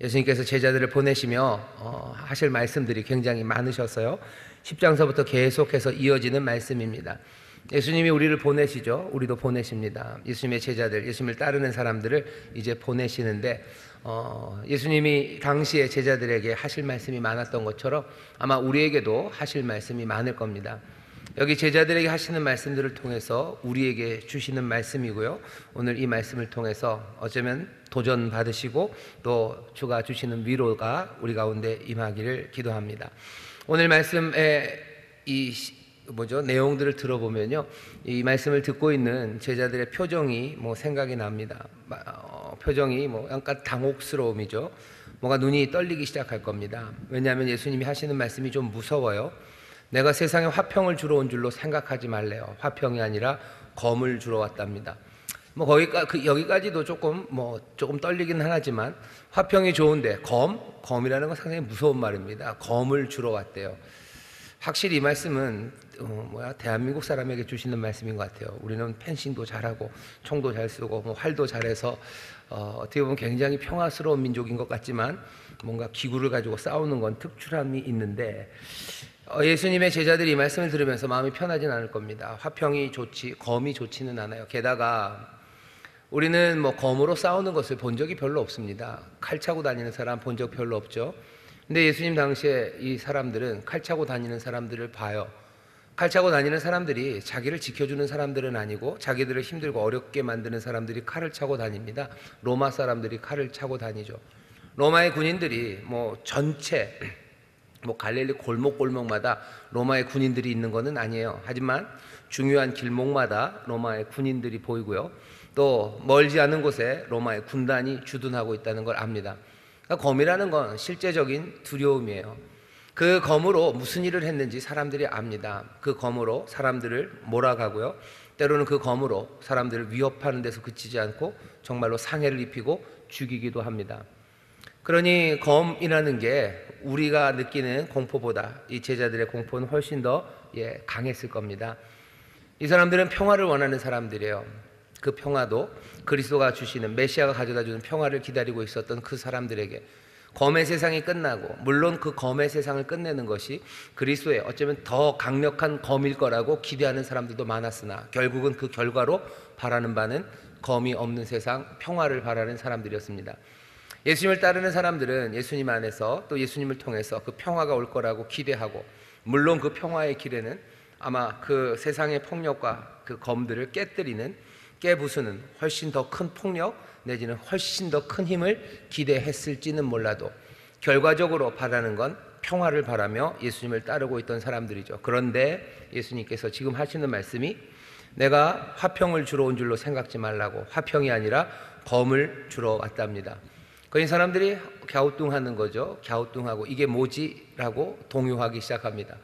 예수님께서 제자들을 보내시며 하실 말씀들이 굉장히 많으셨어요. 10장서부터 계속해서 이어지는 말씀입니다. 예수님이 우리를 보내시죠. 우리도 보내십니다. 예수님의 제자들, 예수님을 따르는 사람들을 이제 보내시는데 예수님이 당시에 제자들에게 하실 말씀이 많았던 것처럼 아마 우리에게도 하실 말씀이 많을 겁니다. 여기 제자들에게 하시는 말씀들을 통해서 우리에게 주시는 말씀이고요. 오늘 이 말씀을 통해서 어쩌면 도전 받으시고 또 주가 주시는 위로가 우리 가운데 임하기를 기도합니다. 오늘 말씀의 내용들을 들어보면요, 이 말씀을 듣고 있는 제자들의 표정이 생각이 납니다. 표정이 약간 당혹스러움이죠. 뭔가 눈이 떨리기 시작할 겁니다. 왜냐하면 예수님이 하시는 말씀이 좀 무서워요. 내가 세상에 화평을 주러 온 줄로 생각하지 말래요. 화평이 아니라 검을 주러 왔답니다. 여기까지도 조금 떨리긴 하지만 화평이 좋은데 검이라는 건 상당히 무서운 말입니다. 검을 주러 왔대요. 확실히 이 말씀은 대한민국 사람에게 주시는 말씀인 것 같아요. 우리는 펜싱도 잘하고 총도 잘 쓰고 활도 잘해서 어떻게 보면 굉장히 평화스러운 민족인 것 같지만 뭔가 기구를 가지고 싸우는 건 특출함이 있는데 예수님의 제자들이 이 말씀을 들으면서 마음이 편하진 않을 겁니다. 화평이 좋지 검이 좋지는 않아요. 게다가 우리는 검으로 싸우는 것을 본 적이 별로 없습니다. 칼 차고 다니는 사람 본 적 별로 없죠. 근데 예수님 당시에 이 사람들은 칼 차고 다니는 사람들을 봐요. 칼 차고 다니는 사람들이 자기를 지켜주는 사람들은 아니고 자기들을 힘들고 어렵게 만드는 사람들이 칼을 차고 다닙니다. 로마 사람들이 칼을 차고 다니죠. 로마의 군인들이 전체 갈릴리 골목골목마다 로마의 군인들이 있는 것은 아니에요. 하지만 중요한 길목마다 로마의 군인들이 보이고요. 또 멀지 않은 곳에 로마의 군단이 주둔하고 있다는 걸 압니다. 그러니까 검이라는 건 실제적인 두려움이에요. 그 검으로 무슨 일을 했는지 사람들이 압니다. 그 검으로 사람들을 몰아가고요. 때로는 그 검으로 사람들을 위협하는 데서 그치지 않고 정말로 상해를 입히고 죽이기도 합니다. 그러니 검이라는 게 우리가 느끼는 공포보다 이 제자들의 공포는 훨씬 더 강했을 겁니다. 이 사람들은 평화를 원하는 사람들이에요. 그 평화도 그리스도가 주시는 메시아가 가져다주는 평화를 기다리고 있었던 그 사람들에게 검의 세상이 끝나고, 물론 그 검의 세상을 끝내는 것이 그리스도의 어쩌면 더 강력한 검일 거라고 기대하는 사람들도 많았으나 결국은 그 결과로 바라는 바는 검이 없는 세상, 평화를 바라는 사람들이었습니다. 예수님을 따르는 사람들은 예수님 안에서 또 예수님을 통해서 그 평화가 올 거라고 기대하고, 물론 그 평화의 길에는 아마 그 세상의 폭력과 그 검들을 깨부수는 훨씬 더 큰 폭력 내지는 훨씬 더 큰 힘을 기대했을지는 몰라도 결과적으로 바라는 건 평화를 바라며 예수님을 따르고 있던 사람들이죠. 그런데 예수님께서 지금 하시는 말씀이 내가 화평을 주러 온 줄로 생각지 말라고, 화평이 아니라 검을 주러 왔답니다. 이 사람들이 갸우뚱하는 거죠. 갸우뚱하고 이게 뭐지? 라고 동요하기 시작합니다.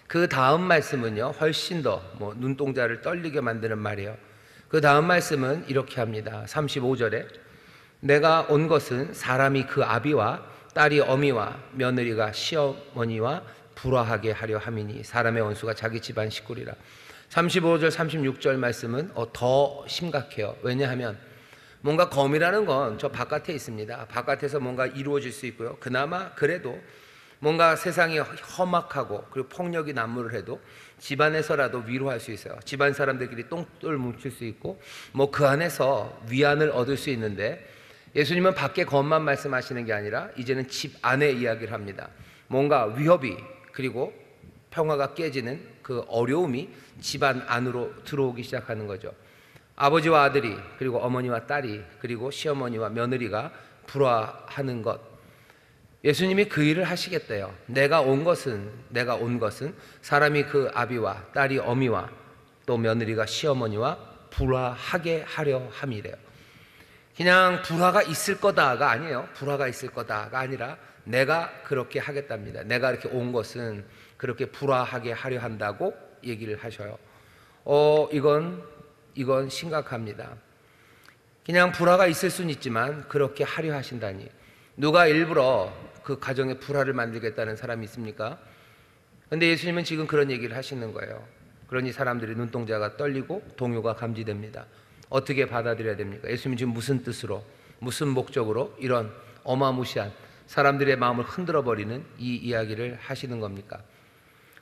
그 다음 말씀은요, 훨씬 더 눈동자를 떨리게 만드는 말이에요. 그 다음 말씀은 이렇게 합니다. 35절에 내가 온 것은 사람이 그 아비와 딸이 어미와 며느리가 시어머니와 불화하게 하려 함이니 사람의 원수가 자기 집안 식구리라. 35절 36절 말씀은 더 심각해요. 왜냐하면 뭔가 검이라는 건 저 바깥에 있습니다. 바깥에서 뭔가 이루어질 수 있고요. 그나마 그래도 뭔가 세상이 험악하고 그리고 폭력이 난무를 해도 집안에서라도 위로할 수 있어요. 집안 사람들끼리 똥을 뭉칠 수 있고 그 안에서 위안을 얻을 수 있는데, 예수님은 밖에 검만 말씀하시는 게 아니라 이제는 집 안에 이야기를 합니다. 뭔가 위협이 그리고 평화가 깨지는 그 어려움이 집안 안으로 들어오기 시작하는 거죠. 아버지와 아들이 그리고 어머니와 딸이 그리고 시어머니와 며느리가 불화하는 것, 예수님이 그 일을 하시겠대요. 내가 온 것은 사람이 그 아비와 딸이 어미와 또 며느리가 시어머니와 불화하게 하려 함이래요. 그냥 불화가 있을 거다가 아니에요. 불화가 있을 거다가 아니라 내가 그렇게 하겠답니다. 내가 이렇게 온 것은 그렇게 불화하게 하려 한다고 얘기를 하셔요. 이건 심각합니다. 그냥 불화가 있을 수는 있지만 그렇게 하려 하신다니, 누가 일부러 그 가정에 불화를 만들겠다는 사람이 있습니까? 그런데 예수님은 지금 그런 얘기를 하시는 거예요. 그러니 사람들이 눈동자가 떨리고 동요가 감지됩니다. 어떻게 받아들여야 됩니까? 예수님이 지금 무슨 뜻으로, 무슨 목적으로 이런 어마무시한 사람들의 마음을 흔들어 버리는 이 이야기를 하시는 겁니까?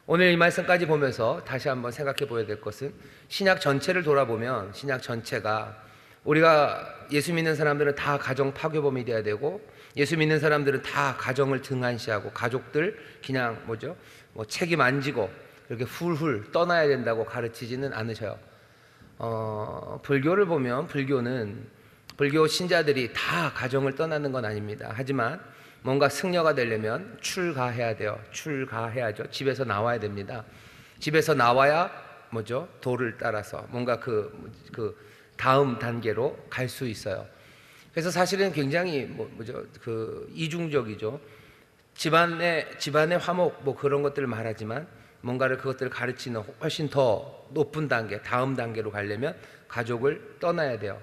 오늘 이 말씀까지 보면서 다시 한번 생각해 보아야 될 것은, 신약 전체를 돌아보면 신약 전체가, 우리가 예수 믿는 사람들은 다 가정 파괴범이 돼야 되고, 예수 믿는 사람들은 다 가정을 등한시하고 가족들 그냥 책임 안 지고 이렇게 훌훌 떠나야 된다고 가르치지는 않으셔요. 불교를 보면 불교 신자들이 다 가정을 떠나는 건 아닙니다. 하지만 뭔가 승려가 되려면 출가해야 돼요. 출가해야죠. 집에서 나와야 됩니다. 집에서 나와야 도를 따라서 뭔가 그 다음 단계로 갈 수 있어요. 그래서 사실은 굉장히 이중적이죠. 집안의 화목 그런 것들을 말하지만, 뭔가를 그것들을 가르치는 훨씬 더 높은 단계, 다음 단계로 가려면 가족을 떠나야 돼요.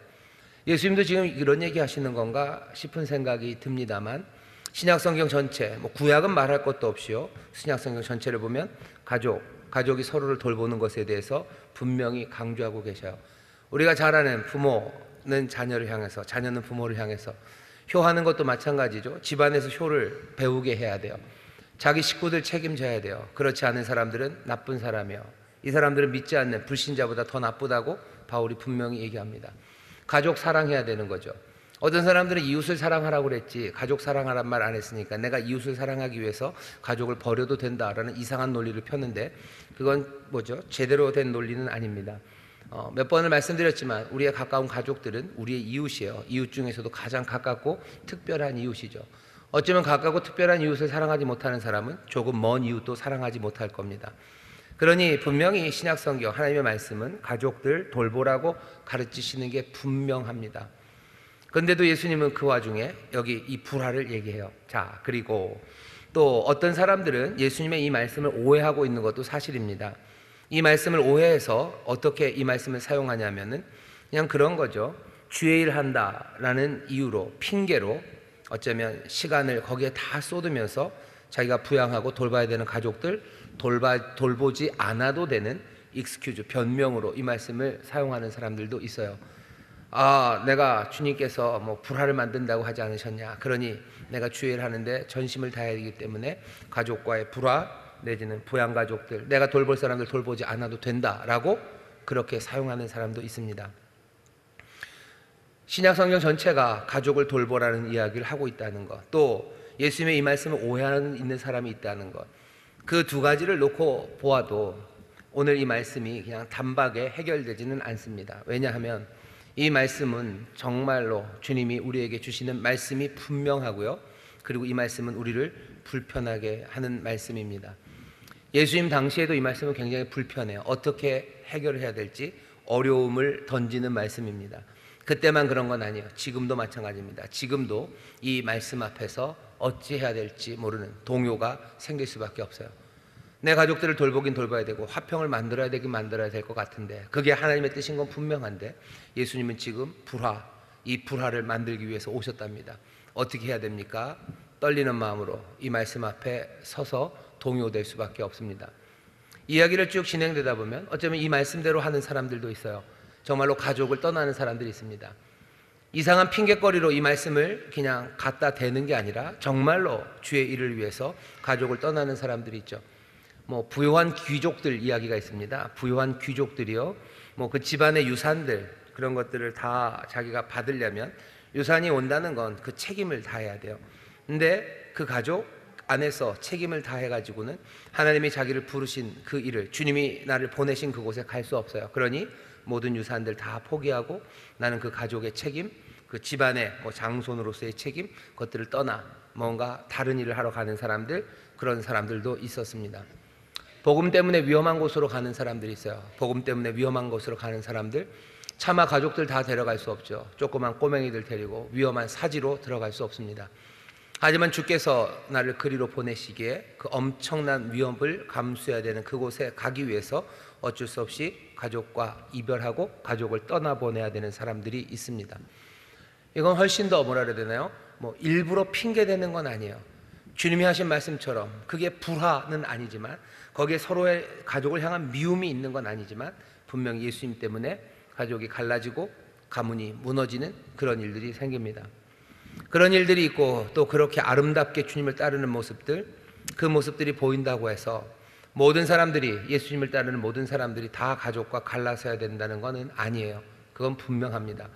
예수님도 지금 이런 얘기 하시는 건가 싶은 생각이 듭니다만, 신약성경 전체, 구약은 말할 것도 없이요, 신약성경 전체를 보면 가족이 서로를 돌보는 것에 대해서 분명히 강조하고 계셔요. 우리가 잘 아는 부모는 자녀를 향해서, 자녀는 부모를 향해서, 효하는 것도 마찬가지죠. 집안에서 효를 배우게 해야 돼요. 자기 식구들 책임져야 돼요. 그렇지 않은 사람들은 나쁜 사람이요, 이 사람들은 믿지 않는 불신자보다 더 나쁘다고 바울이 분명히 얘기합니다. 가족 사랑해야 되는 거죠. 어떤 사람들은 이웃을 사랑하라고 그랬지 가족 사랑하란 말 안 했으니까 내가 이웃을 사랑하기 위해서 가족을 버려도 된다라는 이상한 논리를 폈는데, 그건 제대로 된 논리는 아닙니다. 몇 번을 말씀드렸지만 우리의 가까운 가족들은 우리의 이웃이에요. 이웃 중에서도 가장 가깝고 특별한 이웃이죠. 어쩌면 가깝고 특별한 이웃을 사랑하지 못하는 사람은 조금 먼 이웃도 사랑하지 못할 겁니다. 그러니 분명히 신약성경 하나님의 말씀은 가족들 돌보라고 가르치시는 게 분명합니다. 그런데도 예수님은 그 와중에 여기 이 불화를 얘기해요. 자, 그리고 또 어떤 사람들은 예수님의 이 말씀을 오해하고 있는 것도 사실입니다. 이 말씀을 오해해서 어떻게 이 말씀을 사용하냐면은 그냥 그런 거죠. 주의 일 한다라는 이유로, 핑계로 어쩌면 시간을 거기에 다 쏟으면서 자기가 부양하고 돌봐야 되는 가족들 돌보지 않아도 되는 익스큐즈, 변명으로 이 말씀을 사용하는 사람들도 있어요. 내가 주님께서 불화를 만든다고 하지 않으셨냐, 그러니 내가 주의 일 하는데 전심을 다해야 되기 때문에 가족과의 불화 내지는 부양가족들, 내가 돌볼 사람들 돌보지 않아도 된다라고 그렇게 사용하는 사람도 있습니다. 신약성경 전체가 가족을 돌보라는 이야기를 하고 있다는 것, 또 예수님의 이 말씀을 오해하는 있는 사람이 있다는 것, 그 두 가지를 놓고 보아도 오늘 이 말씀이 그냥 단박에 해결되지는 않습니다. 왜냐하면 이 말씀은 정말로 주님이 우리에게 주시는 말씀이 분명하고요, 그리고 이 말씀은 우리를 불편하게 하는 말씀입니다. 예수님 당시에도 이 말씀은 굉장히 불편해요. 어떻게 해결을 해야 될지 어려움을 던지는 말씀입니다. 그때만 그런 건 아니에요. 지금도 마찬가지입니다. 지금도 이 말씀 앞에서 어찌해야 될지 모르는 동요가 생길 수밖에 없어요. 내 가족들을 돌보긴 돌봐야 되고 화평을 만들어야 되긴 만들어야 될 것 같은데, 그게 하나님의 뜻인 건 분명한데 예수님은 지금 이 불화를 만들기 위해서 오셨답니다. 어떻게 해야 됩니까? 떨리는 마음으로 이 말씀 앞에 서서 동요될 수밖에 없습니다. 이야기를 쭉 진행되다 보면 어쩌면 이 말씀대로 하는 사람들도 있어요. 정말로 가족을 떠나는 사람들이 있습니다. 이상한 핑계거리로 이 말씀을 그냥 갖다 대는 게 아니라 정말로 주의 일을 위해서 가족을 떠나는 사람들이 있죠. 부유한 귀족들 이야기가 있습니다. 부유한 귀족들이요, 그 집안의 유산들, 그런 것들을 다 자기가 받으려면 유산이 온다는 건 그 책임을 다해야 돼요. 근데 그 가족 안에서 책임을 다해가지고는 하나님이 자기를 부르신 그 일을, 주님이 나를 보내신 그곳에 갈 수 없어요. 그러니 모든 유산들 다 포기하고 나는 그 가족의 책임, 그 집안의 장손으로서의 책임, 그것들을 떠나 뭔가 다른 일을 하러 가는 사람들, 그런 사람들도 있었습니다. 복음 때문에 위험한 곳으로 가는 사람들이 있어요. 복음 때문에 위험한 곳으로 가는 사람들, 차마 가족들 다 데려갈 수 없죠. 조그만 꼬맹이들 데리고 위험한 사지로 들어갈 수 없습니다. 하지만 주께서 나를 그리로 보내시기에 그 엄청난 위험을 감수해야 되는 그곳에 가기 위해서 어쩔 수 없이 가족과 이별하고 가족을 떠나보내야 되는 사람들이 있습니다. 이건 훨씬 더 뭐라 그래야 되나요? 일부러 핑계대는 건 아니에요. 주님이 하신 말씀처럼 그게 불화는 아니지만, 거기에 서로의 가족을 향한 미움이 있는 건 아니지만, 분명히 예수님 때문에 가족이 갈라지고 가문이 무너지는 그런 일들이 생깁니다. 그런 일들이 있고 또 그렇게 아름답게 주님을 따르는 모습들, 그 모습들이 보인다고 해서 모든 사람들이, 예수님을 따르는 모든 사람들이 다 가족과 갈라서야 된다는 것은 아니에요. 그건 분명합니다.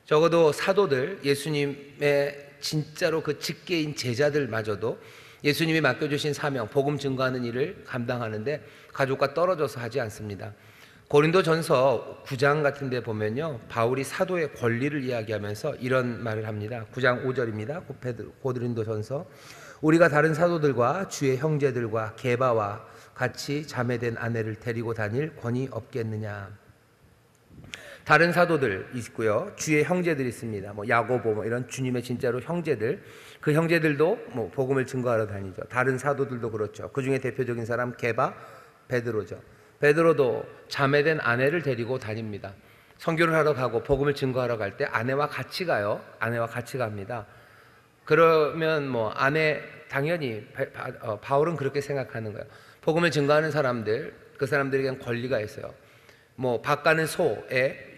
적어도 사도들, 예수님의 진짜로 그 직계인 제자들마저도 예수님이 맡겨주신 사명, 복음 증거하는 일을 감당하는데 가족과 떨어져서 하지 않습니다. 고린도전서 9장 같은 데 보면요, 바울이 사도의 권리를 이야기하면서 이런 말을 합니다. 9장 5절입니다. 고린도전서, 우리가 다른 사도들과 주의 형제들과 게바와 같이 자매된 아내를 데리고 다닐 권위 없겠느냐. 다른 사도들 있고요, 주의 형제들이 있습니다. 야고보 이런 주님의 진짜로 형제들, 그 형제들도 복음을 증거하러 다니죠. 다른 사도들도 그렇죠. 그 중에 대표적인 사람 게바, 베드로죠. 베드로도 자매된 아내를 데리고 다닙니다. 선교를 하러 가고 복음을 증거하러 갈 때 아내와 같이 가요. 아내와 같이 갑니다. 그러면 아내, 당연히 바울은 그렇게 생각하는 거예요. 복음을 증거하는 사람들, 그 사람들에게는 권리가 있어요. 밥 가는 소에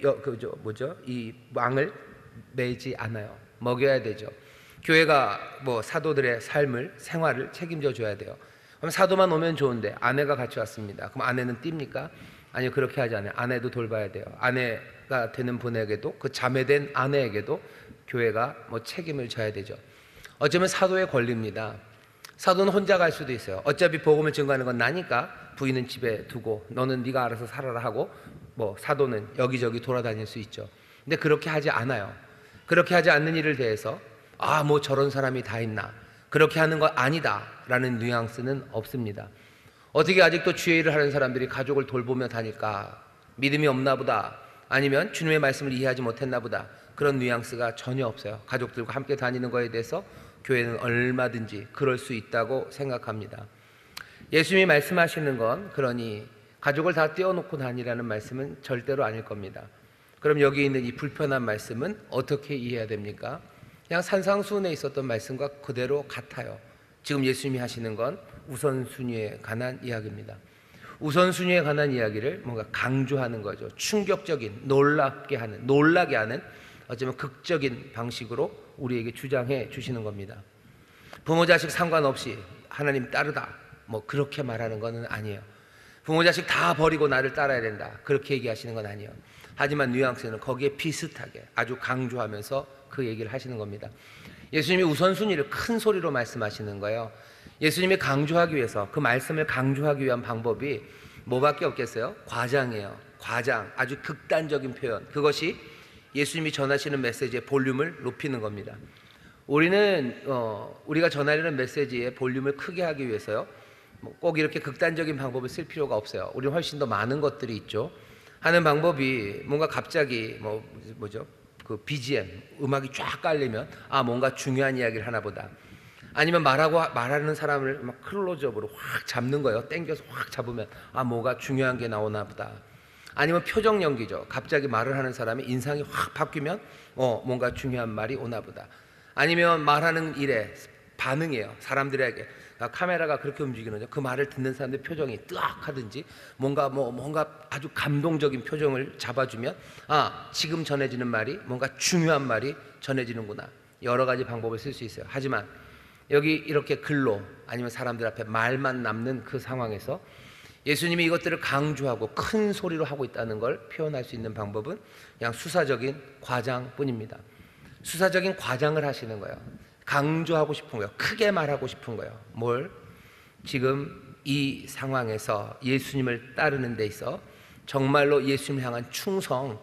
이 왕을 매지 않아요. 먹여야 되죠. 교회가 사도들의 삶을, 생활을 책임져 줘야 돼요. 그럼 사도만 오면 좋은데 아내가 같이 왔습니다. 그럼 아내는 띱니까? 아니요, 그렇게 하지 않아요. 아내도 돌봐야 돼요. 아내가 되는 분에게도, 그 자매된 아내에게도 교회가 책임을 져야 되죠. 어쩌면 사도의 권리입니다. 사도는 혼자 갈 수도 있어요. 어차피 복음을 증거하는 건 나니까 부인은 집에 두고 너는 네가 알아서 살아라 하고 사도는 여기저기 돌아다닐 수 있죠. 근데 그렇게 하지 않아요. 그렇게 하지 않는 일을 대해서 저런 사람이 다 있나, 그렇게 하는 거 아니다 라는 뉘앙스는 없습니다. 어떻게 아직도 주의 일을 하는 사람들이 가족을 돌보며 다닐까? 믿음이 없나 보다, 아니면 주님의 말씀을 이해하지 못했나 보다, 그런 뉘앙스가 전혀 없어요. 가족들과 함께 다니는 것에 대해서 교회는 얼마든지 그럴 수 있다고 생각합니다. 예수님이 말씀하시는 건 그러니 가족을 다 떼어놓고 다니라는 말씀은 절대로 아닐 겁니다. 그럼 여기 있는 이 불편한 말씀은 어떻게 이해해야 됩니까? 그냥 산상수훈에 있었던 말씀과 그대로 같아요. 지금 예수님이 하시는 건 우선순위에 관한 이야기입니다. 우선순위에 관한 이야기를 뭔가 강조하는 거죠. 충격적인, 놀라게 하는 어쩌면 극적인 방식으로 우리에게 주장해 주시는 겁니다. 부모 자식 상관없이 하나님 따르다 그렇게 말하는 것은 아니에요. 부모 자식 다 버리고 나를 따라야 된다, 그렇게 얘기하시는 건 아니에요. 하지만 뉘앙스는 거기에 비슷하게 아주 강조하면서 그 얘기를 하시는 겁니다. 예수님이 우선순위를 큰 소리로 말씀하시는 거예요. 예수님이 강조하기 위해서, 그 말씀을 강조하기 위한 방법이 뭐밖에 없겠어요? 과장이에요. 과장, 아주 극단적인 표현. 그것이 예수님이 전하시는 메시지의 볼륨을 높이는 겁니다. 우리가 전하려는 메시지의 볼륨을 크게 하기 위해서요, 꼭 이렇게 극단적인 방법을 쓸 필요가 없어요. 우리는 훨씬 더 많은 것들이 있죠. 하는 방법이 뭔가 갑자기 그 BGM 음악이 쫙 깔리면 뭔가 중요한 이야기를 하나 보다, 아니면 말하는 사람을 막 클로즈업으로 확 잡는 거예요. 땡겨서 확 잡으면 뭐가 중요한 게 나오나 보다. 아니면 표정 연기죠. 갑자기 말을 하는 사람이 인상이 확 바뀌면 뭔가 중요한 말이 오나 보다. 아니면 말하는 일에 반응이에요. 사람들에게 카메라가 그렇게 움직이는데 그 말을 듣는 사람들 표정이 뜨악하든지 뭔가 아주 감동적인 표정을 잡아주면 지금 전해지는 말이 뭔가 중요한 말이 전해지는구나. 여러 가지 방법을 쓸 수 있어요. 하지만 여기 이렇게 글로 아니면 사람들 앞에 말만 남는 그 상황에서 예수님이 이것들을 강조하고 큰 소리로 하고 있다는 걸 표현할 수 있는 방법은 그냥 수사적인 과장뿐입니다. 수사적인 과장을 하시는 거예요. 강조하고 싶은 거예요. 크게 말하고 싶은 거예요. 뭘? 지금 이 상황에서 예수님을 따르는 데 있어 정말로 예수님을 향한 충성,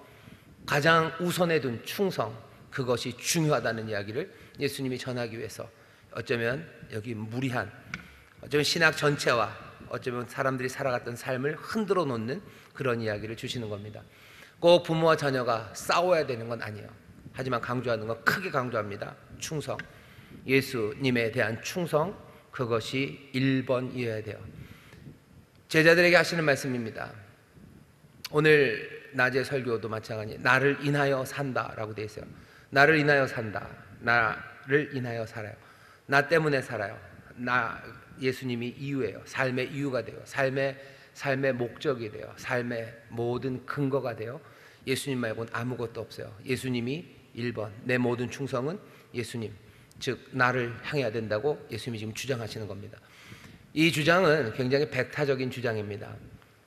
가장 우선에 둔 충성, 그것이 중요하다는 이야기를 예수님이 전하기 위해서 어쩌면 여기 무리한, 어쩌면 신학 전체와 어쩌면 사람들이 살아갔던 삶을 흔들어 놓는 그런 이야기를 주시는 겁니다. 꼭 부모와 자녀가 싸워야 되는 건 아니에요. 하지만 강조하는 건 크게 강조합니다. 충성, 예수님에 대한 충성, 그것이 1번이어야 돼요. 제자들에게 하시는 말씀입니다. 오늘 낮의 설교도 마찬가지, 나를 인하여 산다라고 되어 있어요. 나를 인하여 산다, 나를 인하여 살아요. 나 때문에 살아요. 예수님이 이유예요. 삶의 이유가 돼요. 삶의 목적이 돼요. 삶의 모든 근거가 돼요. 예수님 말고는 아무것도 없어요. 예수님이 1번, 내 모든 충성은 예수님, 즉 나를 향해야 된다고 예수님이 지금 주장하시는 겁니다. 이 주장은 굉장히 백타적인 주장입니다.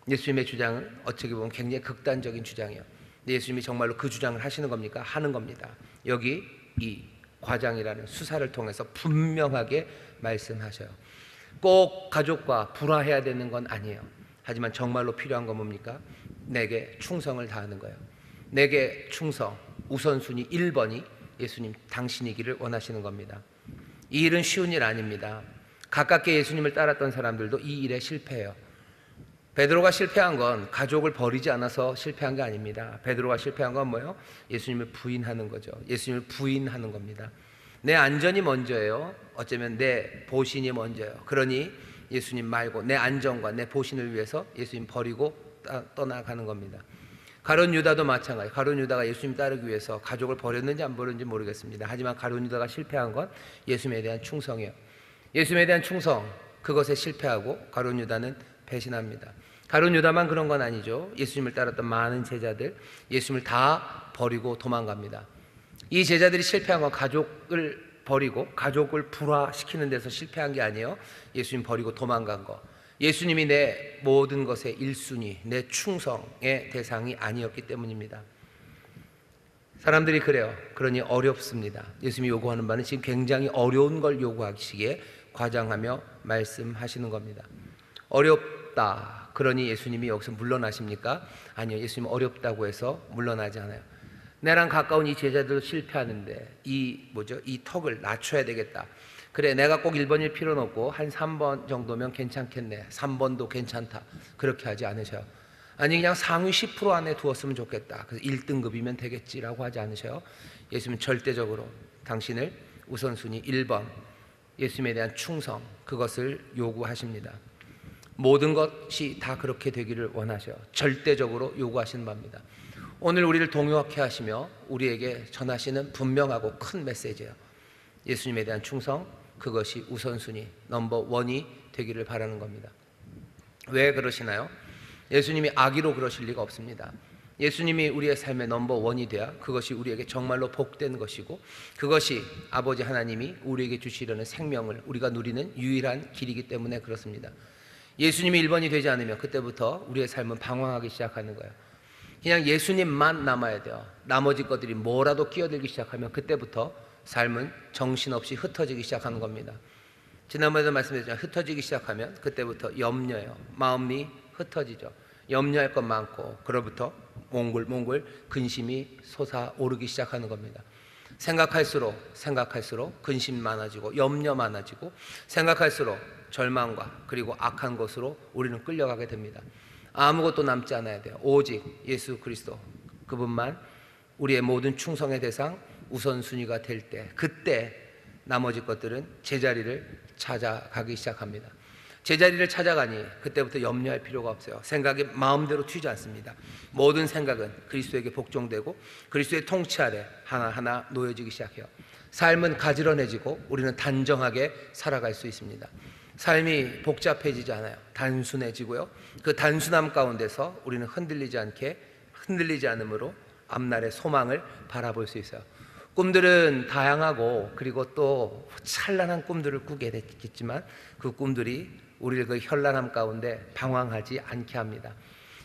예수님의 주장은 어떻게 보면 굉장히 극단적인 주장이에요. 근데 예수님이 정말로 그 주장을 하시는 겁니까? 하는 겁니다. 여기 이 과장이라는 수사를 통해서 분명하게 말씀하셔요. 꼭 가족과 불화해야 되는 건 아니에요. 하지만 정말로 필요한 건 뭡니까? 내게 충성을 다하는 거예요. 내게 충성, 우선순위 1번이 예수님 당신이기를 원하시는 겁니다. 이 일은 쉬운 일 아닙니다. 가깝게 예수님을 따랐던 사람들도 이 일에 실패해요. 베드로가 실패한 건 가족을 버리지 않아서 실패한 게 아닙니다. 베드로가 실패한 건 뭐예요? 예수님을 부인하는 거죠. 예수님을 부인하는 겁니다. 내 안전이 먼저예요. 어쩌면 내 보신이 먼저예요. 그러니 예수님 말고 내 안전과 내 보신을 위해서 예수님 버리고 떠나가는 겁니다. 가룟 유다도 마찬가지. 가룟 유다가 예수님 따르기 위해서 가족을 버렸는지 안 버렸는지 모르겠습니다. 하지만 가룟 유다가 실패한 건 예수님에 대한 충성이에요. 예수님에 대한 충성, 그것에 실패하고 가룟 유다는 배신합니다. 가룟 유다만 그런 건 아니죠. 예수님을 따랐던 많은 제자들, 예수님을 다 버리고 도망갑니다. 이 제자들이 실패한 건 가족을 버리고 가족을 불화시키는 데서 실패한 게 아니에요. 예수님 버리고 도망간 거. 예수님이 내 모든 것의 1순위, 내 충성의 대상이 아니었기 때문입니다. 사람들이 그래요. 그러니 어렵습니다. 예수님이 요구하는 바는 지금 굉장히 어려운 걸 요구하시기에 과장하며 말씀하시는 겁니다. 어렵다. 그러니 예수님이 여기서 물러나십니까? 아니요. 예수님은 어렵다고 해서 물러나지 않아요. 내랑 가까운 이 제자들도 실패하는데 이 턱을 낮춰야 되겠다. 그래, 내가 꼭 1번일 필요는 없고 한 3번 정도면 괜찮겠네. 3번도 괜찮다. 그렇게 하지 않으셔요. 아니 그냥 상위 10% 안에 두었으면 좋겠다. 그래서 1등급이면 되겠지라고 하지 않으셔요. 예수님은 절대적으로 당신을 우선순위 1번, 예수님에 대한 충성, 그것을 요구하십니다. 모든 것이 다 그렇게 되기를 원하셔요. 절대적으로 요구하시는 바입니다. 오늘 우리를 동요하게 하시며 우리에게 전하시는 분명하고 큰 메시지예요. 예수님에 대한 충성, 그것이 우선순위 넘버 1이 되기를 바라는 겁니다. 왜 그러시나요? 예수님이 악의로 그러실 리가 없습니다. 예수님이 우리의 삶의 넘버 1이 돼야 그것이 우리에게 정말로 복된 것이고 그것이 아버지 하나님이 우리에게 주시려는 생명을 우리가 누리는 유일한 길이기 때문에 그렇습니다. 예수님이 1번이 되지 않으면 그때부터 우리의 삶은 방황하기 시작하는 거예요. 그냥 예수님만 남아야 돼요. 나머지 것들이 뭐라도 끼어들기 시작하면 그때부터 삶은 정신없이 흩어지기 시작하는 겁니다. 지난번에도 말씀드렸지만 흩어지기 시작하면 그때부터 염려예요. 마음이 흩어지죠. 염려할 것 많고 그로부터 몽골 근심이 솟아오르기 시작하는 겁니다. 생각할수록 근심 많아지고 염려 많아지고 생각할수록 절망과 그리고 악한 것으로 우리는 끌려가게 됩니다. 아무것도 남지 않아야 돼요. 오직 예수 그리스도 그분만 우리의 모든 충성의 대상 우선순위가 될 때 그때 나머지 것들은 제자리를 찾아가기 시작합니다. 제자리를 찾아가니 그때부터 염려할 필요가 없어요. 생각이 마음대로 튀지 않습니다. 모든 생각은 그리스도에게 복종되고 그리스도의 통치 아래 하나하나 놓여지기 시작해요. 삶은 가지런해지고 우리는 단정하게 살아갈 수 있습니다. 삶이 복잡해지지 않아요. 단순해지고요. 그 단순함 가운데서 우리는 흔들리지 않으므로 앞날의 소망을 바라볼 수 있어요. 꿈들은 다양하고 그리고 또 찬란한 꿈들을 꾸게 됐겠지만 그 꿈들이 우리를 그 현란함 가운데 방황하지 않게 합니다.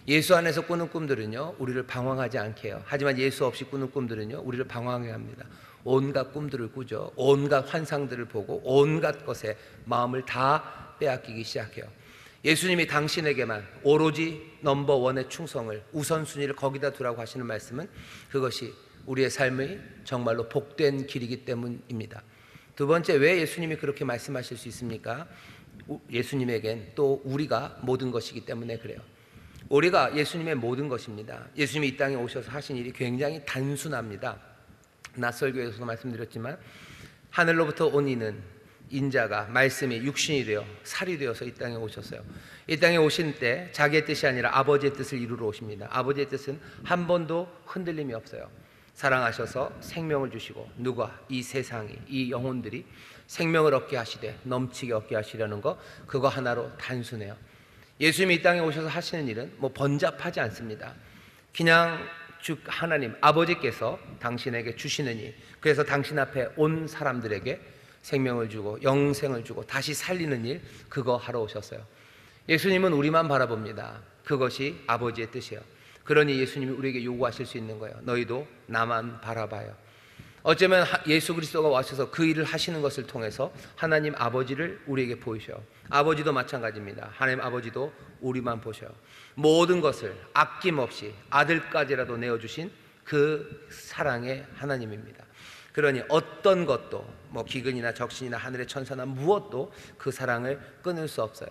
예수 안에서 꾸는 꿈들은요 우리를 방황하지 않게 해요. 하지만 예수 없이 꾸는 꿈들은요 우리를 방황하게 합니다. 온갖 꿈들을 꾸죠. 온갖 환상들을 보고 온갖 것에 마음을 다 빼앗기기 시작해요. 예수님이 당신에게만 오로지 넘버 1의 충성을 우선순위를 거기다 두라고 하시는 말씀은 그것이 우리의 삶의 정말로 복된 길이기 때문입니다. 두 번째, 왜 예수님이 그렇게 말씀하실 수 있습니까? 예수님에겐 또 우리가 모든 것이기 때문에 그래요. 우리가 예수님의 모든 것입니다. 예수님이 이 땅에 오셔서 하신 일이 굉장히 단순합니다. 낯설교에서도 말씀드렸지만 하늘로부터 온 이는 인자가 말씀이 육신이 되어 살이 되어서 이 땅에 오셨어요. 이 땅에 오신 때 자기의 뜻이 아니라 아버지의 뜻을 이루러 오십니다. 아버지의 뜻은 한 번도 흔들림이 없어요. 사랑하셔서 생명을 주시고 누가 이 세상이 이 영혼들이 생명을 얻게 하시되 넘치게 얻게 하시려는 거 그거 하나로 단순해요. 예수님이 이 땅에 오셔서 하시는 일은 뭐 번잡하지 않습니다. 그냥 즉 하나님 아버지께서 당신에게 주시느니, 그래서 당신 앞에 온 사람들에게 생명을 주고 영생을 주고 다시 살리는 일, 그거 하러 오셨어요. 예수님은 우리만 바라봅니다. 그것이 아버지의 뜻이에요. 그러니 예수님이 우리에게 요구하실 수 있는 거예요. 너희도 나만 바라봐요. 어쩌면 예수 그리스도가 와셔서 그 일을 하시는 것을 통해서 하나님 아버지를 우리에게 보이셔요. 아버지도 마찬가지입니다. 하나님 아버지도 우리만 보셔요. 모든 것을 아낌없이 아들까지라도 내어주신 그 사랑의 하나님입니다. 그러니 어떤 것도 기근이나 적신이나 하늘의 천사나 무엇도 그 사랑을 끊을 수 없어요.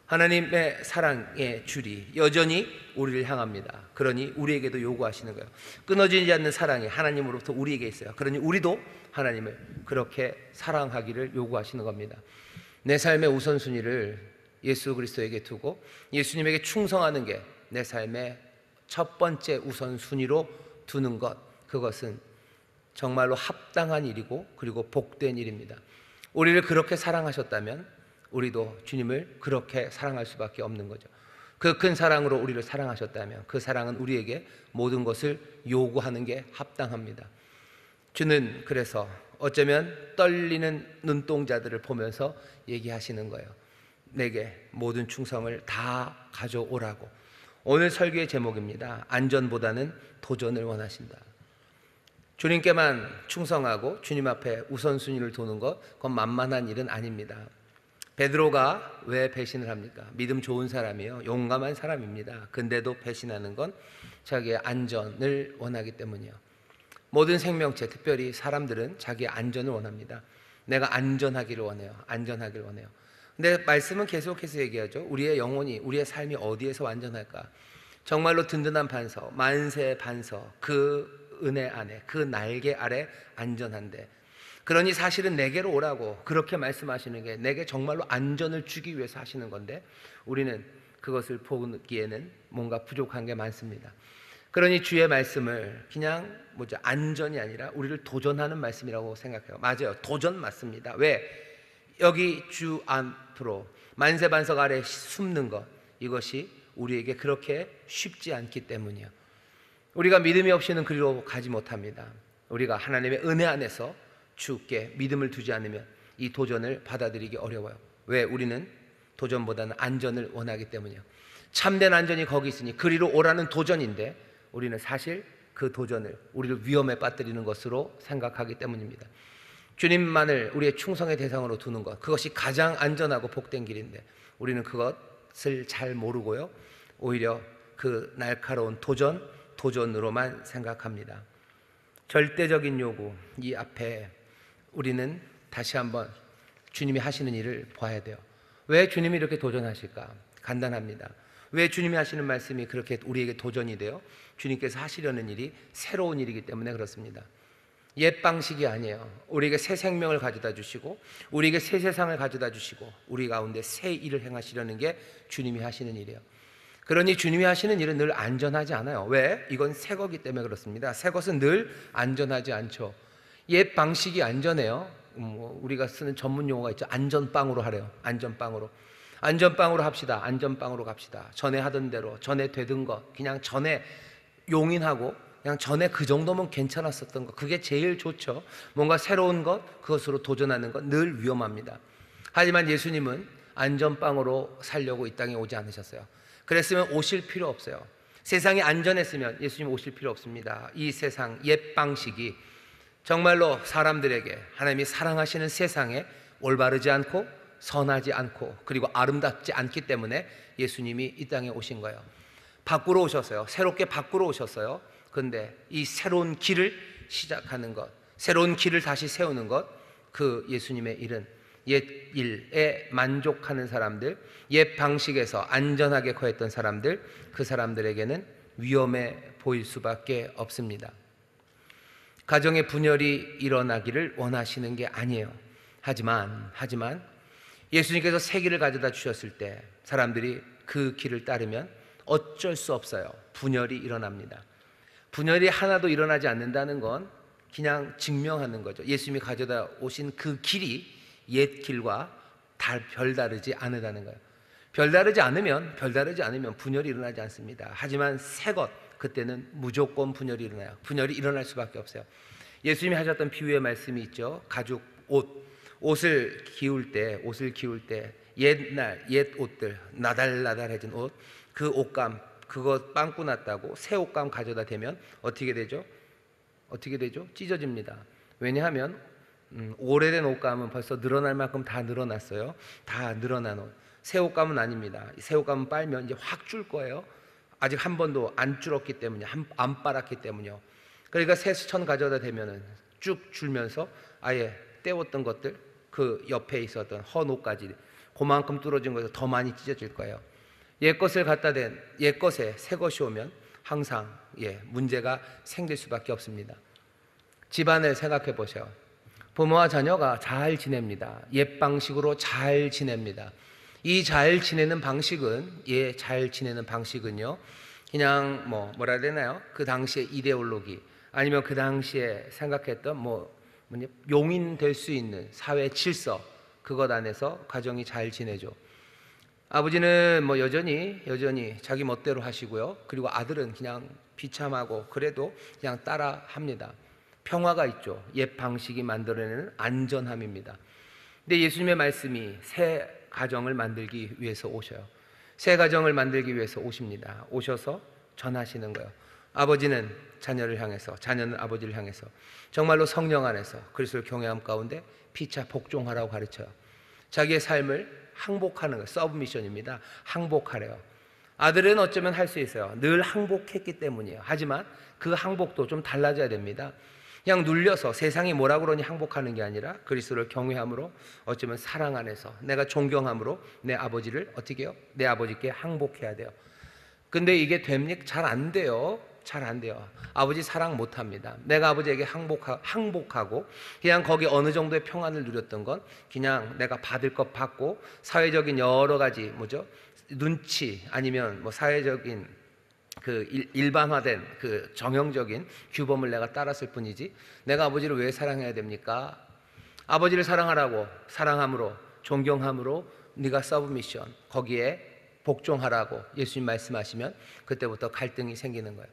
하나님의 사랑의 줄이 여전히 우리를 향합니다. 그러니 우리에게도 요구하시는 거예요. 끊어지지 않는 사랑이 하나님으로부터 우리에게 있어요. 그러니 우리도 하나님을 그렇게 사랑하기를 요구하시는 겁니다. 내 삶의 우선순위를 예수 그리스도에게 두고 예수님에게 충성하는 게 내 삶의 첫 번째 우선순위로 두는 것, 그것은 정말로 합당한 일이고 그리고 복된 일입니다. 우리를 그렇게 사랑하셨다면 우리도 주님을 그렇게 사랑할 수밖에 없는 거죠. 그 큰 사랑으로 우리를 사랑하셨다면 그 사랑은 우리에게 모든 것을 요구하는 게 합당합니다. 주는 그래서 어쩌면 떨리는 눈동자들을 보면서 얘기하시는 거예요. 내게 모든 충성을 다 가져오라고. 오늘 설교의 제목입니다. 안전보다는 도전을 원하신다. 주님께만 충성하고 주님 앞에 우선순위를 두는 것, 그건 만만한 일은 아닙니다. 베드로가 왜 배신을 합니까? 믿음 좋은 사람이에요. 용감한 사람입니다. 근데도 배신하는 건 자기의 안전을 원하기 때문이에요. 모든 생명체, 특별히 사람들은 자기의 안전을 원합니다. 내가 안전하기를 원해요. 안전하기를 원해요. 근데 말씀은 계속해서 얘기하죠. 우리의 영혼이, 우리의 삶이 어디에서 완전할까? 정말로 든든한 반석, 만세의 반석, 그 은혜 안에, 그 날개 아래 안전한데, 그러니 사실은 내게로 오라고 그렇게 말씀하시는 게 내게 정말로 안전을 주기 위해서 하시는 건데, 우리는 그것을 보기에는 뭔가 부족한 게 많습니다. 그러니 주의 말씀을 그냥 안전이 아니라 우리를 도전하는 말씀이라고 생각해요. 맞아요. 도전 맞습니다. 왜? 여기 주 앞으로 만세반석 아래 숨는 것, 이것이 우리에게 그렇게 쉽지 않기 때문이에요. 우리가 믿음이 없이는 그리로 가지 못합니다. 우리가 하나님의 은혜 안에서 주께 믿음을 두지 않으면 이 도전을 받아들이기 어려워요. 왜? 우리는 도전보다는 안전을 원하기 때문이에요. 참된 안전이 거기 있으니 그리로 오라는 도전인데, 우리는 사실 그 도전을 우리를 위험에 빠뜨리는 것으로 생각하기 때문입니다. 주님만을 우리의 충성의 대상으로 두는 것, 그것이 가장 안전하고 복된 길인데 우리는 그것을 잘 모르고요, 오히려 그 날카로운 도전으로만 생각합니다. 절대적인 요구, 이 앞에 우리는 다시 한번 주님이 하시는 일을 봐야 돼요. 왜 주님이 이렇게 도전하실까? 간단합니다. 왜 주님이 하시는 말씀이 그렇게 우리에게 도전이 돼요? 주님께서 하시려는 일이 새로운 일이기 때문에 그렇습니다. 옛 방식이 아니에요. 우리에게 새 생명을 가져다 주시고 우리에게 새 세상을 가져다 주시고 우리 가운데 새 일을 행하시려는 게 주님이 하시는 일이에요. 그러니 주님이 하시는 일은 늘 안전하지 않아요. 왜? 이건 새 거기 때문에 그렇습니다. 새 것은 늘 안전하지 않죠. 옛 방식이 안전해요. 우리가 쓰는 전문 용어가 있죠. 안전빵으로 하래요. 안전빵으로 합시다. 안전빵으로 갑시다. 전에 하던 대로, 전에 되던 것, 그냥 전에 용인하고 그냥 전에 그 정도면 괜찮았었던 것, 그게 제일 좋죠. 뭔가 새로운 것, 그것으로 도전하는 것 늘 위험합니다. 하지만 예수님은 안전빵으로 살려고 이 땅에 오지 않으셨어요. 그랬으면 오실 필요 없어요. 세상이 안전했으면 예수님 오실 필요 없습니다. 이 세상 옛 방식이 정말로 사람들에게 하나님이 사랑하시는 세상에 올바르지 않고 선하지 않고 그리고 아름답지 않기 때문에 예수님이 이 땅에 오신 거예요. 밖으로 오셨어요. 새롭게 밖으로 오셨어요. 그런데 이 새로운 길을 시작하는 것, 새로운 길을 다시 세우는 것, 그 예수님의 일은 옛 일에 만족하는 사람들, 옛 방식에서 안전하게 거했던 사람들, 그 사람들에게는 위험해 보일 수밖에 없습니다. 가정의 분열이 일어나기를 원하시는 게 아니에요. 하지만 예수님께서 새 길을 가져다 주셨을 때 사람들이 그 길을 따르면 어쩔 수 없어요. 분열이 일어납니다. 분열이 하나도 일어나지 않는다는 건 그냥 증명하는 거죠. 예수님이 가져다 오신 그 길이 옛 길과 별다르지 않다는 거예요. 별다르지 않으면 분열이 일어나지 않습니다. 하지만 새 것, 그때는 무조건 분열이 일어나요. 분열이 일어날 수밖에 없어요. 예수님이 하셨던 비유의 말씀이 있죠. 가죽 옷을 기울 때 옛날 옛 옷들 나달나달해진 옷, 그 옷감 그거 빵꾸 났다고 새 옷감 가져다 대면 어떻게 되죠? 찢어집니다. 왜냐하면 오래된 옷감은 벌써 늘어날 만큼 다 늘어났어요. 다 늘어난 옷. 새 옷감은 아닙니다. 새 옷감은 빨면 이제 확 줄 거예요. 아직 한 번도 안 줄었기 때문에, 안 빨았기 때문이요. 그러니까 새 수천 가져다 대면은 쭉 줄면서 아예 때웠던 것들, 그 옆에 있었던 헌 옷까지 그만큼 뚫어진 것에서 더 많이 찢어질 거예요. 옛것을 갖다 댄 옛것에 새 것이 오면 항상 문제가 생길 수밖에 없습니다. 집안을 생각해 보세요. 부모와 자녀가 잘 지냅니다. 옛 방식으로 잘 지냅니다. 이 잘 지내는 방식은 잘 지내는 방식은요, 그냥 뭐라 해야 되나요? 그 당시의 이데올로기 아니면 그 당시에 생각했던 용인될 수 있는 사회 질서, 그것 안에서 가정이 잘 지내죠. 아버지는 여전히 자기 멋대로 하시고요. 그리고 아들은 그냥 비참하고 그래도 그냥 따라 합니다. 평화가 있죠. 옛 방식이 만들어내는 안전함입니다. 근데 예수님의 말씀이 새 가정을 만들기 위해서 오셔요. 새 가정을 만들기 위해서 오십니다. 오셔서 전하시는 거예요. 아버지는 자녀를 향해서, 자녀는 아버지를 향해서 정말로 성령 안에서 그리스도를 경외함 가운데 피차 복종하라고 가르쳐요. 자기의 삶을 항복하는 거예요. 서브미션입니다. 항복하래요. 아들은 어쩌면 할 수 있어요. 늘 항복했기 때문이에요. 하지만 그 항복도 좀 달라져야 됩니다. 그냥 눌려서 세상이 뭐라 그러니 항복하는 게 아니라 그리스도를 경외함으로, 어쩌면 사랑 안에서 내가 존경함으로 내 아버지를 어떻게 해요? 내 아버지께 항복해야 돼요. 근데 이게 됩니까? 잘 안 돼요. 잘 안 돼요. 아버지 사랑 못 합니다. 내가 아버지에게 항복하고 그냥 거기 어느 정도의 평안을 누렸던 건 그냥 내가 받을 것 받고 사회적인 여러 가지 눈치 아니면 사회적인 그 일반화된 그 정형적인 규범을 내가 따랐을 뿐이지, 내가 아버지를 왜 사랑해야 됩니까? 아버지를 사랑하라고, 사랑함으로, 존경함으로 네가 서브미션, 거기에 복종하라고 예수님 말씀하시면 그때부터 갈등이 생기는 거예요.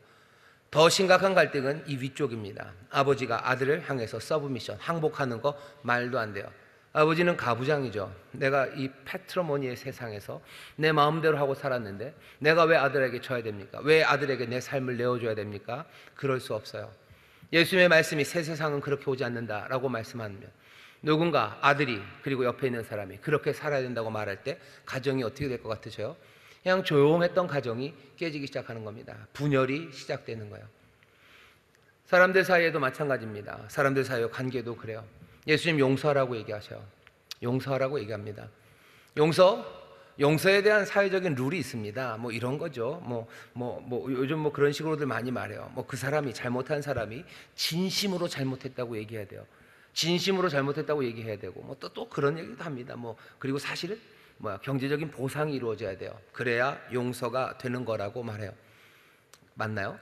더 심각한 갈등은 이 위쪽입니다. 아버지가 아들을 향해서 서브미션, 항복하는 거 말도 안 돼요. 아버지는 가부장이죠. 내가 이 패트리모니의 세상에서 내 마음대로 하고 살았는데 내가 왜 아들에게 져야 됩니까? 왜 아들에게 내 삶을 내어줘야 됩니까? 그럴 수 없어요. 예수님의 말씀이 새 세상은 그렇게 오지 않는다라고 말씀하면 누군가 아들이 그리고 옆에 있는 사람이 그렇게 살아야 된다고 말할 때 가정이 어떻게 될 것 같으세요? 그냥 조용했던 가정이 깨지기 시작하는 겁니다. 분열이 시작되는 거예요. 사람들 사이에도 마찬가지입니다. 사람들 사이의 관계도 그래요. 예수님 용서하라고 얘기하셔요. 용서하라고 얘기합니다. 용서에 대한 사회적인 룰이 있습니다. 이런 거죠. 요즘 그런 식으로들 많이 말해요. 그 사람이, 잘못한 사람이 진심으로 잘못했다고 얘기해야 돼요. 진심으로 잘못했다고 얘기해야 되고, 또 그런 얘기도 합니다. 그리고 사실은 경제적인 보상이 이루어져야 돼요. 그래야 용서가 되는 거라고 말해요. 맞나요?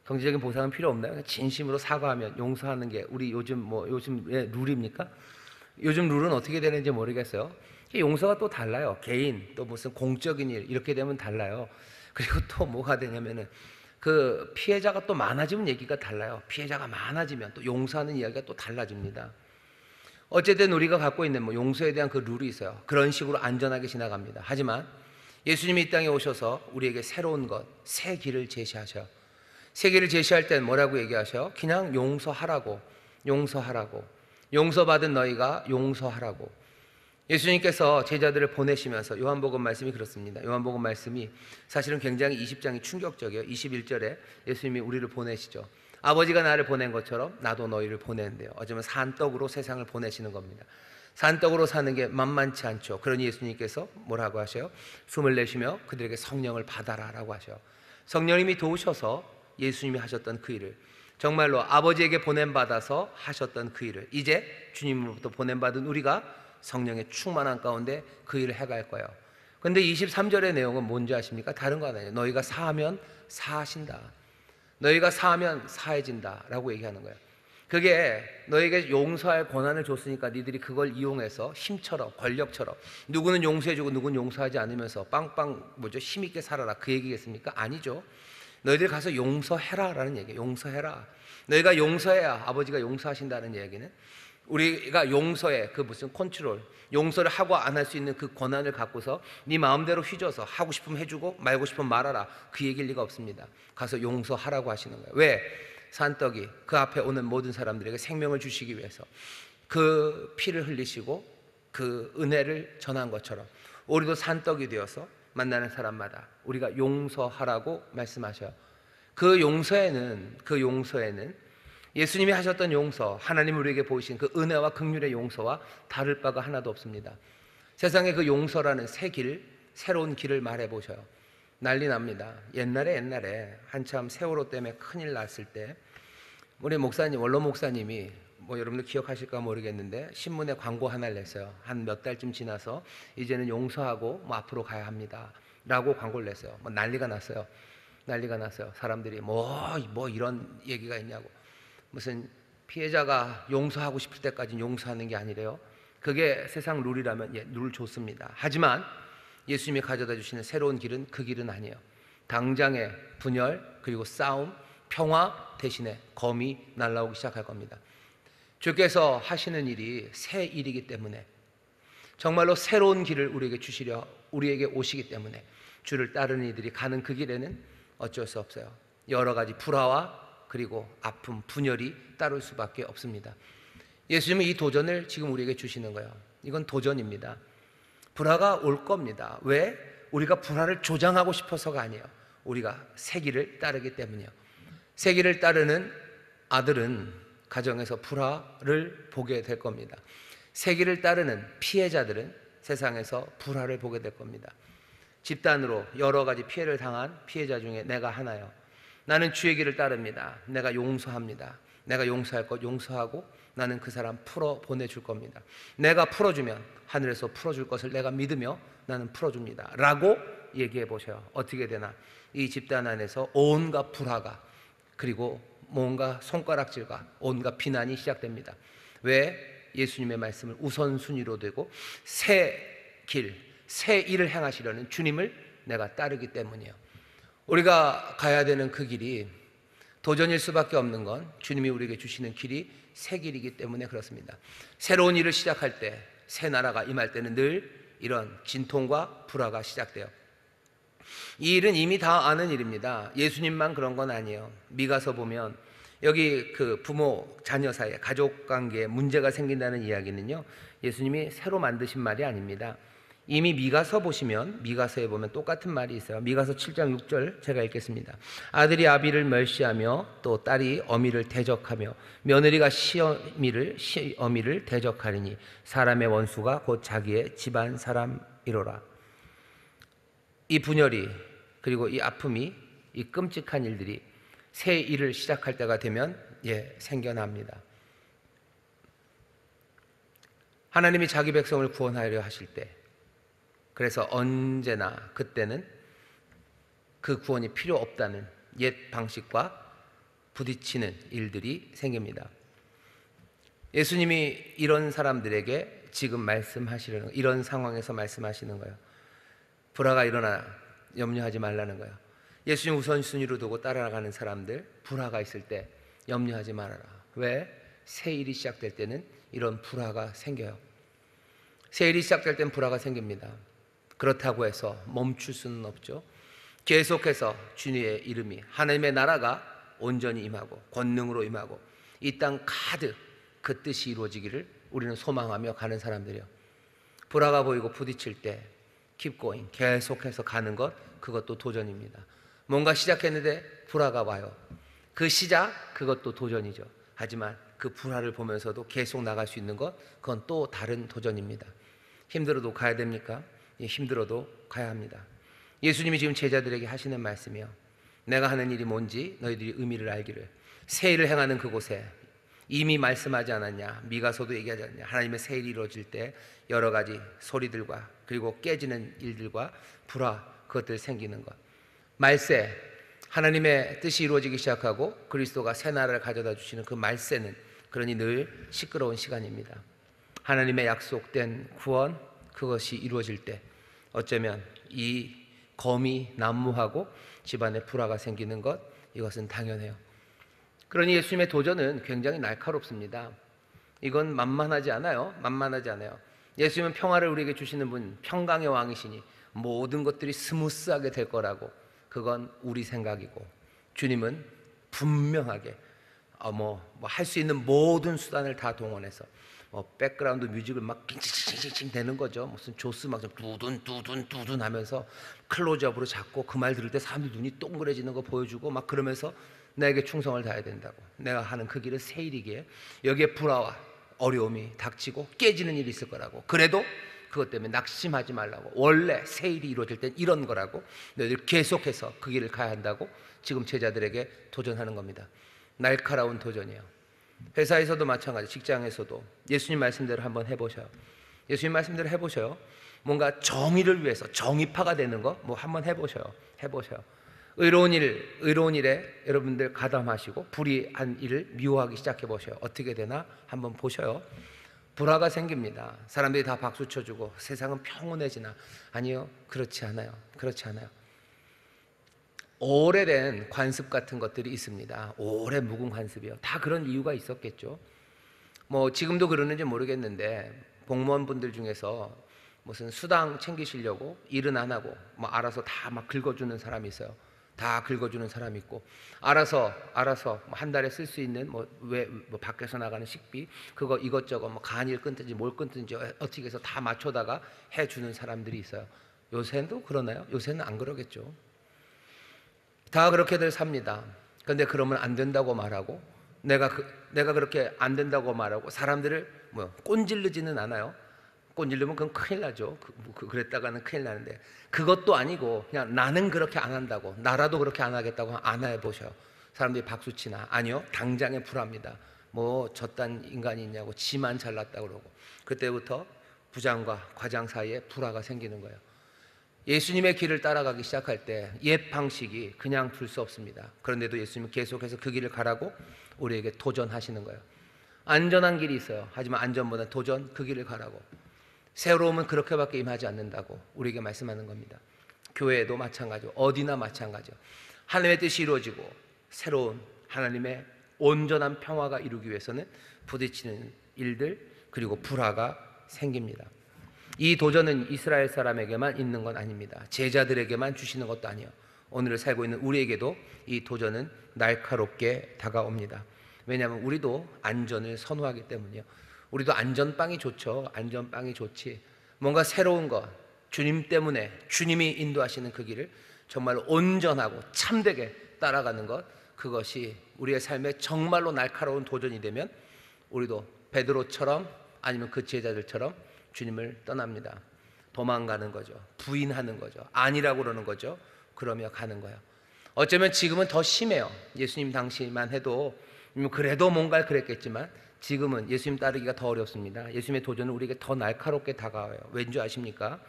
경제적인 보상은 필요 없나요? 진심으로 사과하면 용서하는 게 우리 요즘의 룰입니까? 요즘 룰은 어떻게 되는지 모르겠어요. 용서가 또 달라요. 개인, 또 무슨 공적인 일, 이렇게 되면 달라요. 그리고 또 뭐가 되냐면은 그 피해자가 또 많아지면 얘기가 달라요. 피해자가 많아지면 또 용서하는 이야기가 또 달라집니다. 어쨌든 우리가 갖고 있는 용서에 대한 그 룰이 있어요. 그런 식으로 안전하게 지나갑니다. 하지만 예수님이 이 땅에 오셔서 우리에게 새로운 것, 새 길을 제시하셔요. 새 길을 제시할 땐 뭐라고 얘기하셔요? 그냥 용서하라고. 용서받은 너희가 용서하라고. 예수님께서 제자들을 보내시면서 요한복음 말씀이 그렇습니다. 요한복음 말씀이 사실은 굉장히 20장이 충격적이에요. 21절에 예수님이 우리를 보내시죠. 아버지가 나를 보낸 것처럼 나도 너희를 보내는데요. 어쩌면 산떡으로 세상을 보내시는 겁니다. 산떡으로 사는 게 만만치 않죠. 그러니 예수님께서 뭐라고 하셔요? 숨을 내쉬며 그들에게 성령을 받아라 라고 하셔요. 성령님이 도우셔서 예수님이 하셨던 그 일을, 정말로 아버지에게 보냄받아서 하셨던 그 일을 이제 주님으로부터 보냄받은 우리가 성령의 충만한 가운데 그 일을 해갈 거예요. 그런데 23절의 내용은 뭔지 아십니까? 다른 거 아니에요. 너희가 사하면 사하신다. 너희가 사하면 사해진다 라고 얘기하는 거예요. 그게 너에게 용서할 권한을 줬으니까 니들이 그걸 이용해서 힘처럼 권력처럼 누구는 용서해주고 누구는 용서하지 않으면서 빵빵 힘있게 살아라 그 얘기겠습니까? 아니죠. 너희들 가서 용서해라라는 얘기예요. 용서해라. 너희가 용서해야 아버지가 용서하신다는 얘기는 우리가 용서해 그 무슨 컨트롤 용서를 하고 안 할 수 있는 그 권한을 갖고서 네 마음대로 휘줘서 하고 싶으면 해주고 말고 싶으면 말하라 그 얘기일 리가 없습니다. 가서 용서하라고 하시는 거예요. 왜? 산떡이 그 앞에 오는 모든 사람들에게 생명을 주시기 위해서 그 피를 흘리시고 그 은혜를 전한 것처럼 우리도 산떡이 되어서 만나는 사람마다 우리가 용서하라고 말씀하셔요. 그 용서에는 예수님이 하셨던 용서, 하나님 우리에게 보이신 그 은혜와 긍휼의 용서와 다를 바가 하나도 없습니다. 세상에 그 용서라는 새로운 길을 말해 보셔요. 난리 납니다. 옛날에 한참 세월호 때문에 큰일 났을 때 우리 목사님, 원로 목사님이 여러분들 기억하실까 모르겠는데 신문에 광고 하나를 냈어요. 한 몇 달쯤 지나서 이제는 용서하고 앞으로 가야 합니다 라고 광고를 냈어요. 난리가 났어요. 사람들이 이런 얘기가 있냐고. 무슨 피해자가 용서하고 싶을 때까지는 용서하는 게 아니래요. 그게 세상 룰이라면 룰 좋습니다. 하지만 예수님이 가져다 주시는 새로운 길은 그 길은 아니에요. 당장의 분열 그리고 싸움, 평화 대신에 검이 날아오기 시작할 겁니다. 주께서 하시는 일이 새 일이기 때문에 정말로 새로운 길을 우리에게 오시기 때문에 주를 따르는 이들이 가는 그 길에는 어쩔 수 없어요. 여러 가지 불화와 그리고 아픔, 분열이 따를 수밖에 없습니다. 예수님은 이 도전을 지금 우리에게 주시는 거예요. 이건 도전입니다. 불화가 올 겁니다. 왜? 우리가 불화를 조장하고 싶어서가 아니에요. 우리가 새 길을 따르기 때문이에요. 새 길을 따르는 아들은 가정에서 불화를 보게 될 겁니다. 새 길을 따르는 피해자들은 세상에서 불화를 보게 될 겁니다. 집단으로 여러 가지 피해를 당한 피해자 중에 내가 하나요. 나는 주의 길을 따릅니다. 내가 용서합니다. 내가 용서할 것 용서하고 나는 그 사람 풀어 보내줄 겁니다. 내가 풀어주면 하늘에서 풀어줄 것을 내가 믿으며 나는 풀어줍니다 라고 얘기해 보셔요. 어떻게 되나? 이 집단 안에서 온갖 불화가 그리고 뭔가 손가락질과 온갖 비난이 시작됩니다. 왜? 예수님의 말씀을 우선순위로 두고 새 일을 행하시려는 주님을 내가 따르기 때문이에요. 우리가 가야 되는 그 길이 도전일 수밖에 없는 건 주님이 우리에게 주시는 길이 새 길이기 때문에 그렇습니다. 새로운 일을 시작할 때, 새 나라가 임할 때는 늘 이런 진통과 불화가 시작돼요. 이 일은 이미 다 아는 일입니다. 예수님만 그런 건 아니에요. 미가서 보면 여기 그 부모 자녀 사이에 가족 관계에 문제가 생긴다는 이야기는요, 예수님이 새로 만드신 말이 아닙니다. 이미 미가서 보시면 미가서에 보면 똑같은 말이 있어요. 미가서 7장 6절 제가 읽겠습니다. 아들이 아비를 멸시하며 또 딸이 어미를 대적하며 며느리가 시어미를 대적하리니 사람의 원수가 곧 자기의 집안 사람이로라. 이 분열이 그리고 이 아픔이 이 끔찍한 일들이 새 일을 시작할 때가 되면 생겨납니다. 하나님이 자기 백성을 구원하려 하실 때 그래서 언제나 그때는 그 구원이 필요 없다는 옛 방식과 부딪히는 일들이 생깁니다. 예수님이 이런 사람들에게 지금 말씀하시는 이런 상황에서 말씀하시는 거예요. 불화가 일어나 염려하지 말라는 거예요. 예수님 우선순위로 두고 따라가는 사람들 불화가 있을 때 염려하지 말아라. 왜? 새 일이 시작될 때는 이런 불화가 생겨요. 새 일이 시작될 땐 불화가 생깁니다. 그렇다고 해서 멈출 수는 없죠. 계속해서 주님의 이름이 하나님의 나라가 온전히 임하고 권능으로 임하고 이 땅 가득 그 뜻이 이루어지기를 우리는 소망하며 가는 사람들이요. 불화가 보이고 부딪힐 때 keep going, 계속해서 가는 것, 그것도 도전입니다. 뭔가 시작했는데 불화가 와요. 그 시작, 그것도 도전이죠. 하지만 그 불화를 보면서도 계속 나갈 수 있는 것, 그건 또 다른 도전입니다. 힘들어도 가야 됩니까? 힘들어도 가야 합니다. 예수님이 지금 제자들에게 하시는 말씀이요, 내가 하는 일이 뭔지 너희들이 의미를 알기를. 새 일을 행하는 그곳에 이미 말씀하지 않았냐, 미가서도 얘기하지 않았냐, 하나님의 새 일이 이루어질 때 여러 가지 소리들과 그리고 깨지는 일들과 불화, 그것들 생기는 것, 말세, 하나님의 뜻이 이루어지기 시작하고 그리스도가 새 나라를 가져다 주시는 그 말세는 그러니 늘 시끄러운 시간입니다. 하나님의 약속된 구원, 그것이 이루어질 때 어쩌면 이 검이 난무하고 집안에 불화가 생기는 것, 이것은 당연해요. 그러니 예수님의 도전은 굉장히 날카롭습니다. 이건 만만하지 않아요. 만만하지 않아요. 예수님은 평화를 우리에게 주시는 분, 평강의 왕이시니 모든 것들이 스무스하게 될 거라고, 그건 우리 생각이고, 주님은 분명하게 할 수 있는 모든 수단을 다 동원해서 백그라운드 뮤직을 막 찡찡찡찡 되는 거죠. 무슨 조스 막 두둔 두둔 두둔 하면서 클로즈업으로 잡고 그 말 들을 때 사람들 눈이 동그래지는 거 보여주고 막 그러면서 나에게 충성을 다해야 된다고, 내가 하는 그 길은 세일이기에 여기에 불화와 어려움이 닥치고 깨지는 일이 있을 거라고, 그래도 그것 때문에 낙심하지 말라고, 원래 세일이 이루어질 땐 이런 거라고, 너희들 계속해서 그 길을 가야 한다고 지금 제자들에게 도전하는 겁니다. 날카로운 도전이에요. 회사에서도 마찬가지, 직장에서도 예수님 말씀대로 한번 해보셔요. 예수님 말씀대로 해보셔요. 뭔가 정의를 위해서 정의파가 되는 거 한번 해보셔요. 의로운 일에 여러분들 가담하시고 불의한 일을 미워하기 시작해 보셔요. 어떻게 되나 한번 보셔요. 불화가 생깁니다. 사람들이 다 박수 쳐주고 세상은 평온해지나? 아니요, 그렇지 않아요. 오래된 관습 같은 것들이 있습니다. 오래 묵은 관습이요. 다 그런 이유가 있었겠죠. 지금도 그러는지 모르겠는데 공무원분들 중에서 무슨 수당 챙기시려고 일은 안 하고 알아서 다 막 긁어주는 사람이 있어요. 다 긁어주는 사람이 있고, 알아서 한 달에 쓸 수 있는 밖에서 나가는 식비 그거 이것저것 간일 끊든지 뭘 끊든지 어떻게 해서 다 맞춰다가 해주는 사람들이 있어요. 요새도 그러나요? 요새는 안 그러겠죠. 다 그렇게들 삽니다. 그런데 그러면 안 된다고 말하고, 내가 그렇게 안 된다고 말하고 사람들을 꼰질르지는 않아요. 꼰질르면 그건 큰일 나죠. 그랬다가는 큰일 나는데, 그것도 아니고 그냥 나는 그렇게 안 한다고, 나라도 그렇게 안 하겠다고 안 해보셔요. 사람들이 박수치나? 아니요, 당장에 불합니다. 저딴 인간이 있냐고, 지만 잘났다고 그러고, 그때부터 부장과 과장 사이에 불화가 생기는 거예요. 예수님의 길을 따라가기 시작할 때 옛 방식이 그냥 둘 수 없습니다. 그런데도 예수님은 계속해서 그 길을 가라고 우리에게 도전하시는 거예요. 안전한 길이 있어요. 하지만 안전보다 도전, 그 길을 가라고. 새로움은 그렇게밖에 임하지 않는다고 우리에게 말씀하는 겁니다. 교회에도 마찬가지고 어디나 마찬가지요. 하나님의 뜻이 이루어지고 새로운 하나님의 온전한 평화가 이루기 위해서는 부딪히는 일들, 그리고 불화가 생깁니다. 이 도전은 이스라엘 사람에게만 있는 건 아닙니다. 제자들에게만 주시는 것도 아니에요. 오늘을 살고 있는 우리에게도 이 도전은 날카롭게 다가옵니다. 왜냐하면 우리도 안전을 선호하기 때문이요. 우리도 안전빵이 좋죠. 안전빵이 좋지. 뭔가 새로운 것, 주님 때문에 주님이 인도하시는 그 길을 정말로 온전하고 참되게 따라가는 것, 그것이 우리의 삶에 정말로 날카로운 도전이 되면 우리도 베드로처럼 아니면 그 제자들처럼 주님을 떠납니다. 도망가는 거죠. 부인하는 거죠. 아니라고 그러는 거죠. 그러며 가는 거예요. 어쩌면 지금은 더 심해요. 예수님 당시만 해도 그래도 뭔가 그랬겠지만 지금은 예수님 따르기가 더 어렵습니다. 예수님의 도전은 우리에게 더 날카롭게 다가와요. 왠지 아십니까?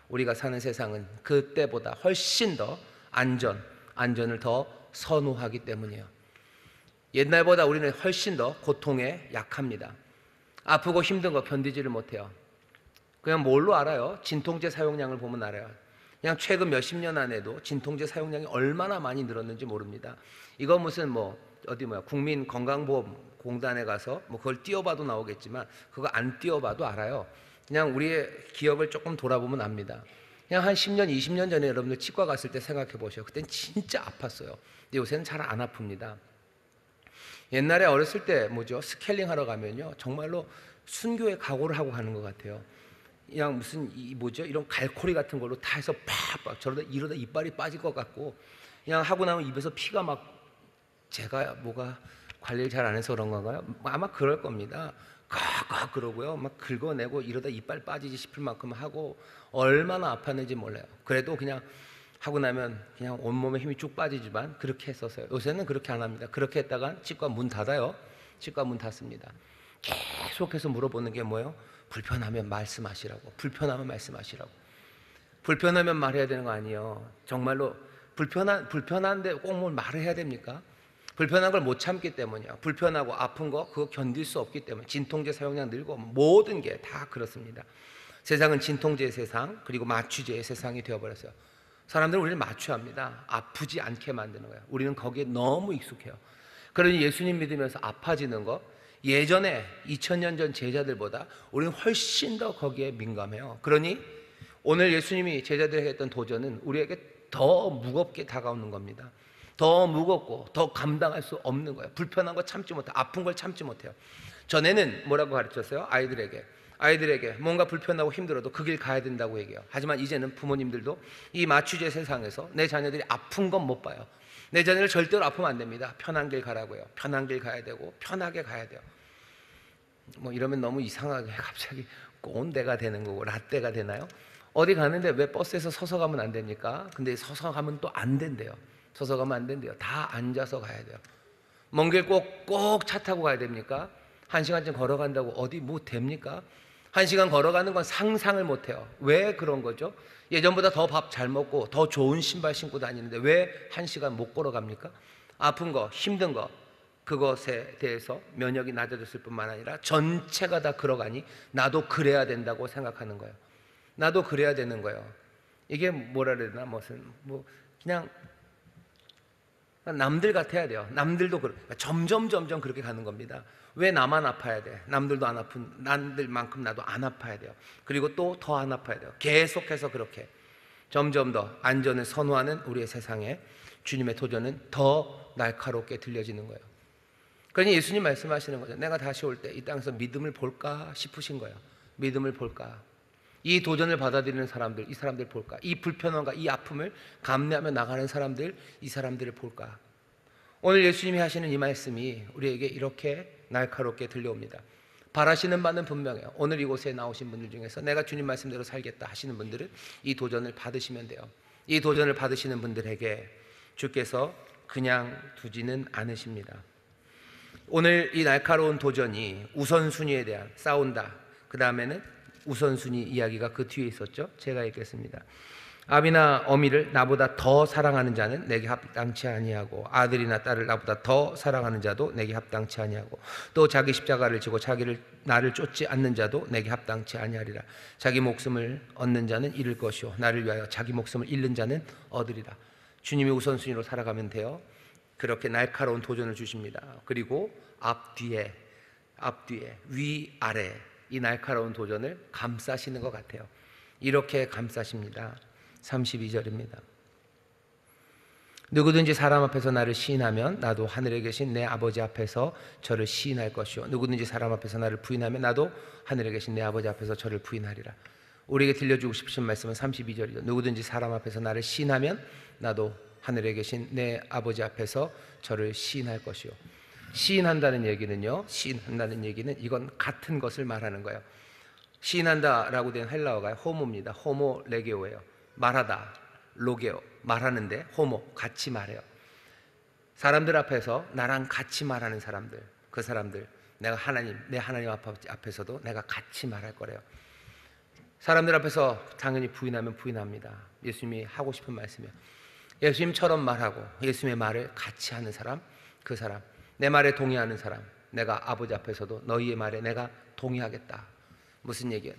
우리가 사는 세상은 그때보다 훨씬 더 안전을 더 선호하기 때문이에요. 옛날보다 우리는 훨씬 더 고통에 약합니다. 아프고 힘든 거 견디지를 못해요. 그냥 뭘로 알아요? 진통제 사용량을 보면 알아요. 그냥 최근 몇십 년 안에도 진통제 사용량이 얼마나 많이 늘었는지 모릅니다. 이거 무슨 국민건강보험공단에 가서 그걸 띄워봐도 나오겠지만 그거 안 띄워봐도 알아요. 그냥 우리의 기억을 조금 돌아보면 압니다. 그냥 한 10년, 20년 전에 여러분들 치과 갔을 때 생각해 보세요. 그땐 진짜 아팠어요. 근데 요새는 잘 안 아픕니다. 옛날에 어렸을 때 스케일링 하러 가면요, 정말로 순교의 각오를 하고 가는 것 같아요. 그냥 이런 갈코리 같은 걸로 다 해서 팍 이러다 이빨이 빠질 것 같고, 그냥 하고 나면 입에서 피가 제가 관리를 잘 안 해서 그런 건가요? 아마 그럴 겁니다. 꽉꽉 그러고요, 막 긁어내고 이러다 이빨 빠지지 싶을 만큼 하고, 얼마나 아팠는지 몰라요. 그래도 그냥 하고 나면 그냥 온몸에 힘이 쭉 빠지지만 그렇게 했었어요. 요새는 그렇게 안 합니다. 그렇게 했다간 치과 문 닫아요. 치과 문 닫습니다. 계속해서 물어보는 게 뭐예요? 불편하면 말씀하시라고. 불편하면 말해야 되는 거 아니에요. 정말로 불편한데 꼭 뭘 말을 해야 됩니까? 불편한 걸 못 참기 때문이야. 불편하고 아픈 거 그거 견딜 수 없기 때문에. 진통제 사용량 늘고 모든 게 다 그렇습니다. 세상은 진통제의 세상 그리고 마취제의 세상이 되어버렸어요. 사람들은 우리를 마취합니다. 아프지 않게 만드는 거예요. 우리는 거기에 너무 익숙해요. 그러니 예수님 믿으면서 아파지는 거 예전에 2000년 전 제자들보다 우리는 훨씬 더 거기에 민감해요. 그러니 오늘 예수님이 제자들에게 했던 도전은 우리에게 더 무겁게 다가오는 겁니다. 더 무겁고 더 감당할 수 없는 거예요. 불편한 거 참지 못해요. 아픈 걸 참지 못해요. 전에는 뭐라고 가르쳤어요? 아이들에게 뭔가 불편하고 힘들어도 그 길 가야 된다고 얘기해요. 하지만 이제는 부모님들도 이 마취제 세상에서 내 자녀들이 아픈 건 못 봐요. 내 자녀를 절대로 아프면 안 됩니다. 편한 길 가라고요. 편한 길 가야 되고 편하게 가야 돼요. 뭐 이러면 너무 이상하게 갑자기 꼰대가 되는 거고 라떼가 되나요? 어디 가는데 왜 버스에서 서서 가면 안 됩니까? 근데 서서 가면 또 안 된대요. 서서 가면 안 된대요. 다 앉아서 가야 돼요. 먼 길 꼭 차 타고 가야 됩니까? 1시간쯤 걸어간다고 어디 뭐 됩니까? 1시간 걸어가는 건 상상을 못해요. 왜 그런 거죠? 예전보다 더 밥 잘 먹고 더 좋은 신발 신고 다니는데 왜 1시간 못 걸어갑니까? 아픈 거, 힘든 거 그것에 대해서 면역이 낮아졌을 뿐만 아니라 전체가 다 그러가니 나도 그래야 된다고 생각하는 거예요. 나도 그래야 되는 거예요. 이게 뭐라 그래야 되나? 뭐 그냥 남들 같아야 돼요. 남들도 점점 그렇게 가는 겁니다. 왜 나만 아파야 돼? 남들도 안 아픈 남들만큼 나도 안 아파야 돼요. 그리고 또 더 안 아파야 돼요. 계속해서 그렇게 점점 더 안전을 선호하는 우리의 세상에 주님의 도전은 더 날카롭게 들려지는 거예요. 그러니 예수님 말씀하시는 거죠. 내가 다시 올 때 이 땅에서 믿음을 볼까 싶으신 거예요. 믿음을 볼까? 이 도전을 받아들이는 사람들, 이 사람들 볼까? 이 불편함과 이 아픔을 감내하며 나가는 사람들, 이 사람들을 볼까? 오늘 예수님이 하시는 이 말씀이 우리에게 이렇게 날카롭게 들려옵니다. 바라시는 바는 분명해요. 오늘 이곳에 나오신 분들 중에서 내가 주님 말씀대로 살겠다 하시는 분들은 이 도전을 받으시면 돼요. 이 도전을 받으시는 분들에게 주께서 그냥 두지는 않으십니다. 오늘 이 날카로운 도전이 우선순위에 대한 싸운다. 그 다음에는 우선순위 이야기가 그 뒤에 있었죠. 제가 읽겠습니다. 아비나 어미를 나보다 더 사랑하는 자는 내게 합당치 아니하고 아들이나 딸을 나보다 더 사랑하는 자도 내게 합당치 아니하고 또 자기 십자가를 지고 나를 쫓지 않는 자도 내게 합당치 아니하리라. 자기 목숨을 얻는 자는 잃을 것이요 나를 위하여 자기 목숨을 잃는 자는 얻으리라. 주님이 우선순위로 살아가면 돼요. 그렇게 날카로운 도전을 주십니다. 그리고 앞뒤에 위아래 이 날카로운 도전을 감싸시는 것 같아요. 이렇게 감싸십니다. 32절입니다. 누구든지 사람 앞에서 나를 시인하면 나도 하늘에 계신 내 아버지 앞에서 저를 시인할 것이요 누구든지 사람 앞에서 나를 부인하면 나도 하늘에 계신 내 아버지 앞에서 저를 부인하리라. 우리에게 들려주고 싶으신 말씀은 32절이죠. 누구든지 사람 앞에서 나를 시인하면 나도 하늘에 계신 내 아버지 앞에서 저를 시인할 것이요. 시인한다는 얘기는요, 시인한다는 얘기는 이건 같은 것을 말하는 거예요. 시인한다라고 된 헬라어가 호모입니다. 호모 레게오예요. 말하다, 로게오, 말하는데 호모, 같이 말해요. 사람들 앞에서 나랑 같이 말하는 사람들, 그 사람들 내가 내 하나님 앞에서도 내가 같이 말할 거래요. 사람들 앞에서 당연히 부인하면 부인합니다. 예수님이 하고 싶은 말씀이에요. 예수님처럼 말하고 예수님의 말을 같이 하는 사람, 그 사람, 내 말에 동의하는 사람, 내가 아버지 앞에서도 너희의 말에 내가 동의하겠다. 무슨 얘기예요?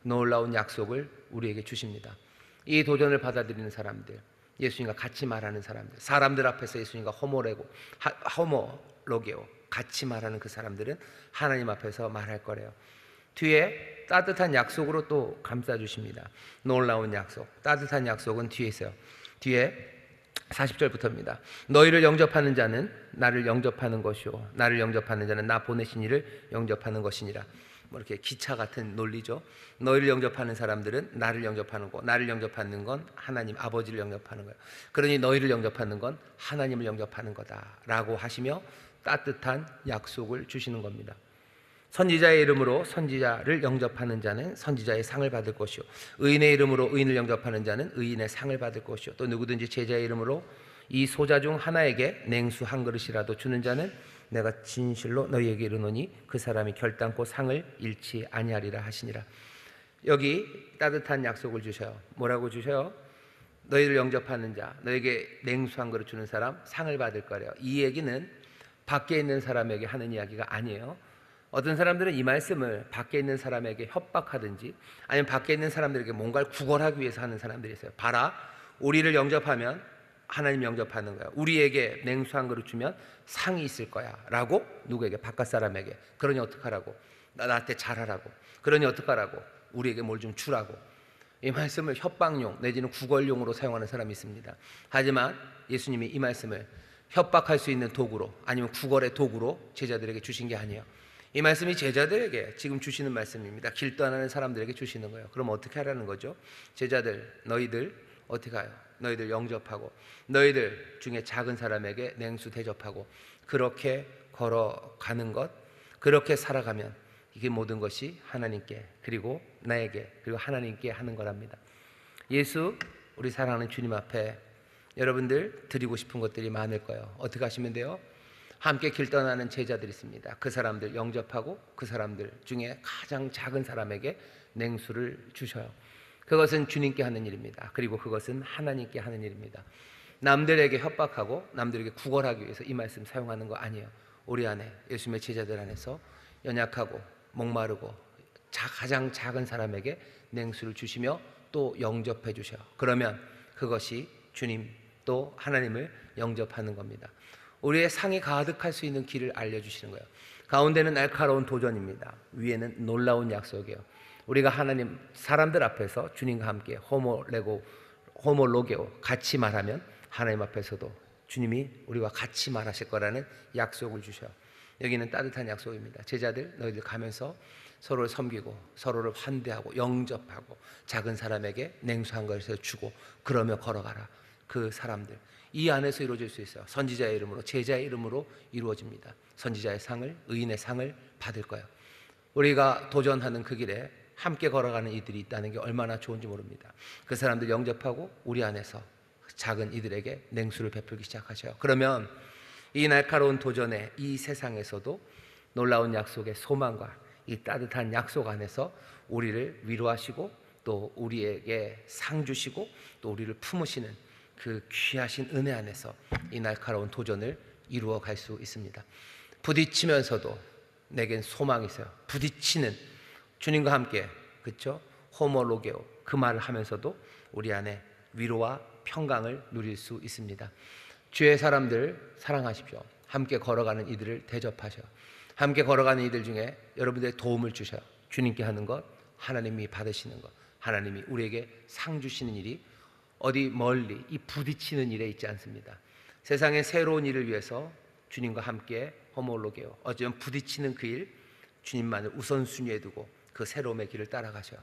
놀라운 약속을 우리에게 주십니다. 이 도전을 받아들이는 사람들, 예수님과 같이 말하는 사람들, 사람들 앞에서 예수님과 호모로게오 같이 말하는 그 사람들은 하나님 앞에서 말할 거래요. 뒤에 따뜻한 약속으로 또 감싸주십니다. 놀라운 약속, 따뜻한 약속은 뒤에 있어요. 뒤에 40절부터입니다. 너희를 영접하는 자는 나를 영접하는 것이요 나를 영접하는 자는 나 보내신 이를 영접하는 것이니라. 뭐 이렇게 기차 같은 논리죠. 너희를 영접하는 사람들은 나를 영접하는 거, 나를 영접하는 건 하나님 아버지를 영접하는 거예요. 그러니 너희를 영접하는 건 하나님을 영접하는 거다라고 하시며 따뜻한 약속을 주시는 겁니다. 선지자의 이름으로 선지자를 영접하는 자는 선지자의 상을 받을 것이요 의인의 이름으로 의인을 영접하는 자는 의인의 상을 받을 것이요 또 누구든지 제자의 이름으로 이 소자 중 하나에게 냉수 한 그릇이라도 주는 자는 내가 진실로 너희에게 이르노니 그 사람이 결단코 상을 잃지 아니하리라 하시니라. 여기 따뜻한 약속을 주셔요. 뭐라고 주셔요? 너희를 영접하는 자, 너에게 냉수 한 그릇 주는 사람 상을 받을 거래요. 이 얘기는 밖에 있는 사람에게 하는 이야기가 아니에요. 어떤 사람들은 이 말씀을 밖에 있는 사람에게 협박하든지 아니면 밖에 있는 사람들에게 뭔가를 구걸하기 위해서 하는 사람들이 있어요. 봐라, 우리를 영접하면 하나님 영접하는 거야. 우리에게 냉수 한 그릇 주면 상이 있을 거야 라고 누구에게? 바깥 사람에게. 그러니 어떡하라고? 나한테 잘하라고. 그러니 어떡하라고? 우리에게 뭘 좀 주라고. 이 말씀을 협박용 내지는 구걸용으로 사용하는 사람이 있습니다. 하지만 예수님이 이 말씀을 협박할 수 있는 도구로 아니면 구걸의 도구로 제자들에게 주신 게 아니에요. 이 말씀이 제자들에게 지금 주시는 말씀입니다. 길 떠나는 사람들에게 주시는 거예요. 그럼 어떻게 하라는 거죠? 제자들, 너희들 어떻게 해요? 너희들 영접하고 너희들 중에 작은 사람에게 냉수 대접하고 그렇게 걸어가는 것, 그렇게 살아가면 이게 모든 것이 하나님께 그리고 나에게 그리고 하나님께 하는 거랍니다. 예수, 우리 사랑하는 주님 앞에 여러분들 드리고 싶은 것들이 많을 거예요. 어떻게 하시면 돼요? 함께 길 떠나는 제자들이 있습니다. 그 사람들 영접하고 그 사람들 중에 가장 작은 사람에게 냉수를 주셔요. 그것은 주님께 하는 일입니다. 그리고 그것은 하나님께 하는 일입니다. 남들에게 협박하고 남들에게 구걸하기 위해서 이 말씀 사용하는 거 아니에요. 우리 안에 예수님의 제자들 안에서 연약하고 목마르고 가장 작은 사람에게 냉수를 주시며 또 영접해 주셔요. 그러면 그것이 주님 또 하나님을 영접하는 겁니다. 우리의 상이 가득할 수 있는 길을 알려주시는 거예요. 가운데는 날카로운 도전입니다. 위에는 놀라운 약속이에요. 우리가 하나님 사람들 앞에서 주님과 함께 호모로게오 같이 말하면 하나님 앞에서도 주님이 우리와 같이 말하실 거라는 약속을 주셔요. 여기는 따뜻한 약속입니다. 제자들 너희들 가면서 서로를 섬기고 서로를 환대하고 영접하고 작은 사람에게 냉수 한 그릇을 주고 그러며 걸어가라. 그 사람들 이 안에서 이루어질 수 있어요. 선지자의 이름으로 제자의 이름으로 이루어집니다. 선지자의 상을 의인의 상을 받을 거예요. 우리가 도전하는 그 길에 함께 걸어가는 이들이 있다는 게 얼마나 좋은지 모릅니다. 그 사람들 영접하고 우리 안에서 작은 이들에게 냉수를 베풀기 시작하셔요. 그러면 이 날카로운 도전의 이 세상에서도 놀라운 약속의 소망과 이 따뜻한 약속 안에서 우리를 위로하시고 또 우리에게 상 주시고 또 우리를 품으시는 그 귀하신 은혜 안에서 이 날카로운 도전을 이루어 갈 수 있습니다. 부딪히면서도 내겐 소망이 있어요. 부딪히는 주님과 함께, 그렇죠? 호모로게오 그 말을 하면서도 우리 안에 위로와 평강을 누릴 수 있습니다. 주의 사람들 사랑하십시오. 함께 걸어가는 이들을 대접하셔. 함께 걸어가는 이들 중에 여러분들의 도움을 주셔. 주님께 하는 것, 하나님이 받으시는 것, 하나님이 우리에게 상 주시는 일이 어디 멀리 이 부딪히는 일에 있지 않습니다. 세상의 새로운 일을 위해서 주님과 함께 호모로게오 어쩌면 부딪히는 그 일 주님만을 우선순위에 두고 그 새로움의 길을 따라가셔.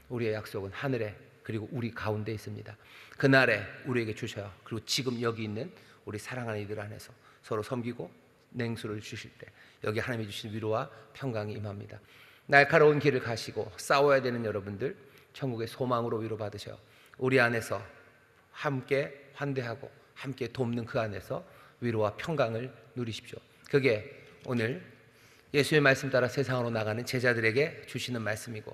우리의 약속은 하늘에 그리고 우리 가운데 있습니다. 그날에 우리에게 주셔요. 그리고 지금 여기 있는 우리 사랑하는 이들 안에서 서로 섬기고 냉수를 주실 때 여기 하나님이 주신 위로와 평강이 임합니다. 날카로운 길을 가시고 싸워야 되는 여러분들 천국의 소망으로 위로받으셔. 우리 안에서 함께 환대하고 함께 돕는 그 안에서 위로와 평강을 누리십시오. 그게 오늘 예수의 말씀 따라 세상으로 나가는 제자들에게 주시는 말씀이고,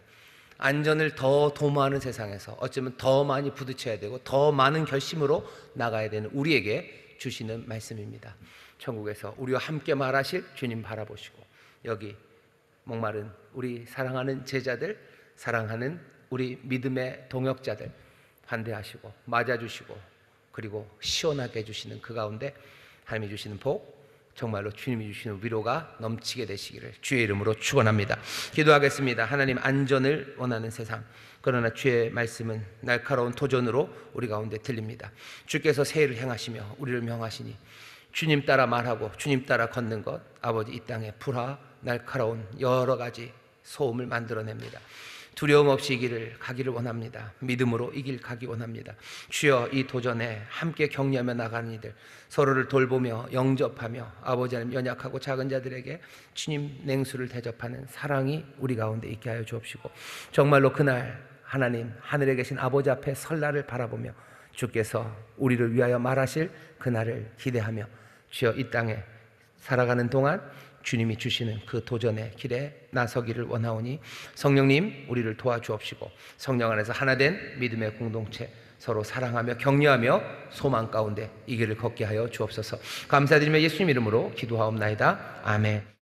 안전을 더 도모하는 세상에서 어쩌면 더 많이 부딪혀야 되고 더 많은 결심으로 나가야 되는 우리에게 주시는 말씀입니다. 천국에서 우리와 함께 말하실 주님 바라보시고 여기 목마른 우리 사랑하는 제자들, 사랑하는 우리 믿음의 동역자들 환대하시고 맞아주시고 그리고 시원하게 해주시는 그 가운데 하나님이 주시는 복, 정말로 주님이 주시는 위로가 넘치게 되시기를 주의 이름으로 축원합니다. 기도하겠습니다. 하나님, 안전을 원하는 세상, 그러나 주의 말씀은 날카로운 도전으로 우리 가운데 들립니다. 주께서 새해를 행하시며 우리를 명하시니 주님 따라 말하고 주님 따라 걷는 것, 아버지 이 땅에 불화 날카로운 여러 가지 소음을 만들어냅니다. 두려움 없이 이 길을 가기를 원합니다. 믿음으로 이 길 가기 원합니다. 주여, 이 도전에 함께 격려하며 나가는 이들, 서로를 돌보며 영접하며 아버지 하나님 연약하고 작은 자들에게 주님 냉수를 대접하는 사랑이 우리 가운데 있게 하여 주옵시고, 정말로 그날 하나님 하늘에 계신 아버지 앞에 설날을 바라보며 주께서 우리를 위하여 말하실 그날을 기대하며 주여 이 땅에 살아가는 동안 주님이 주시는 그 도전의 길에 나서기를 원하오니 성령님 우리를 도와주옵시고 성령 안에서 하나된 믿음의 공동체, 서로 사랑하며 격려하며 소망 가운데 이 길을 걷게 하여 주옵소서. 감사드리며 예수님 이름으로 기도하옵나이다. 아멘.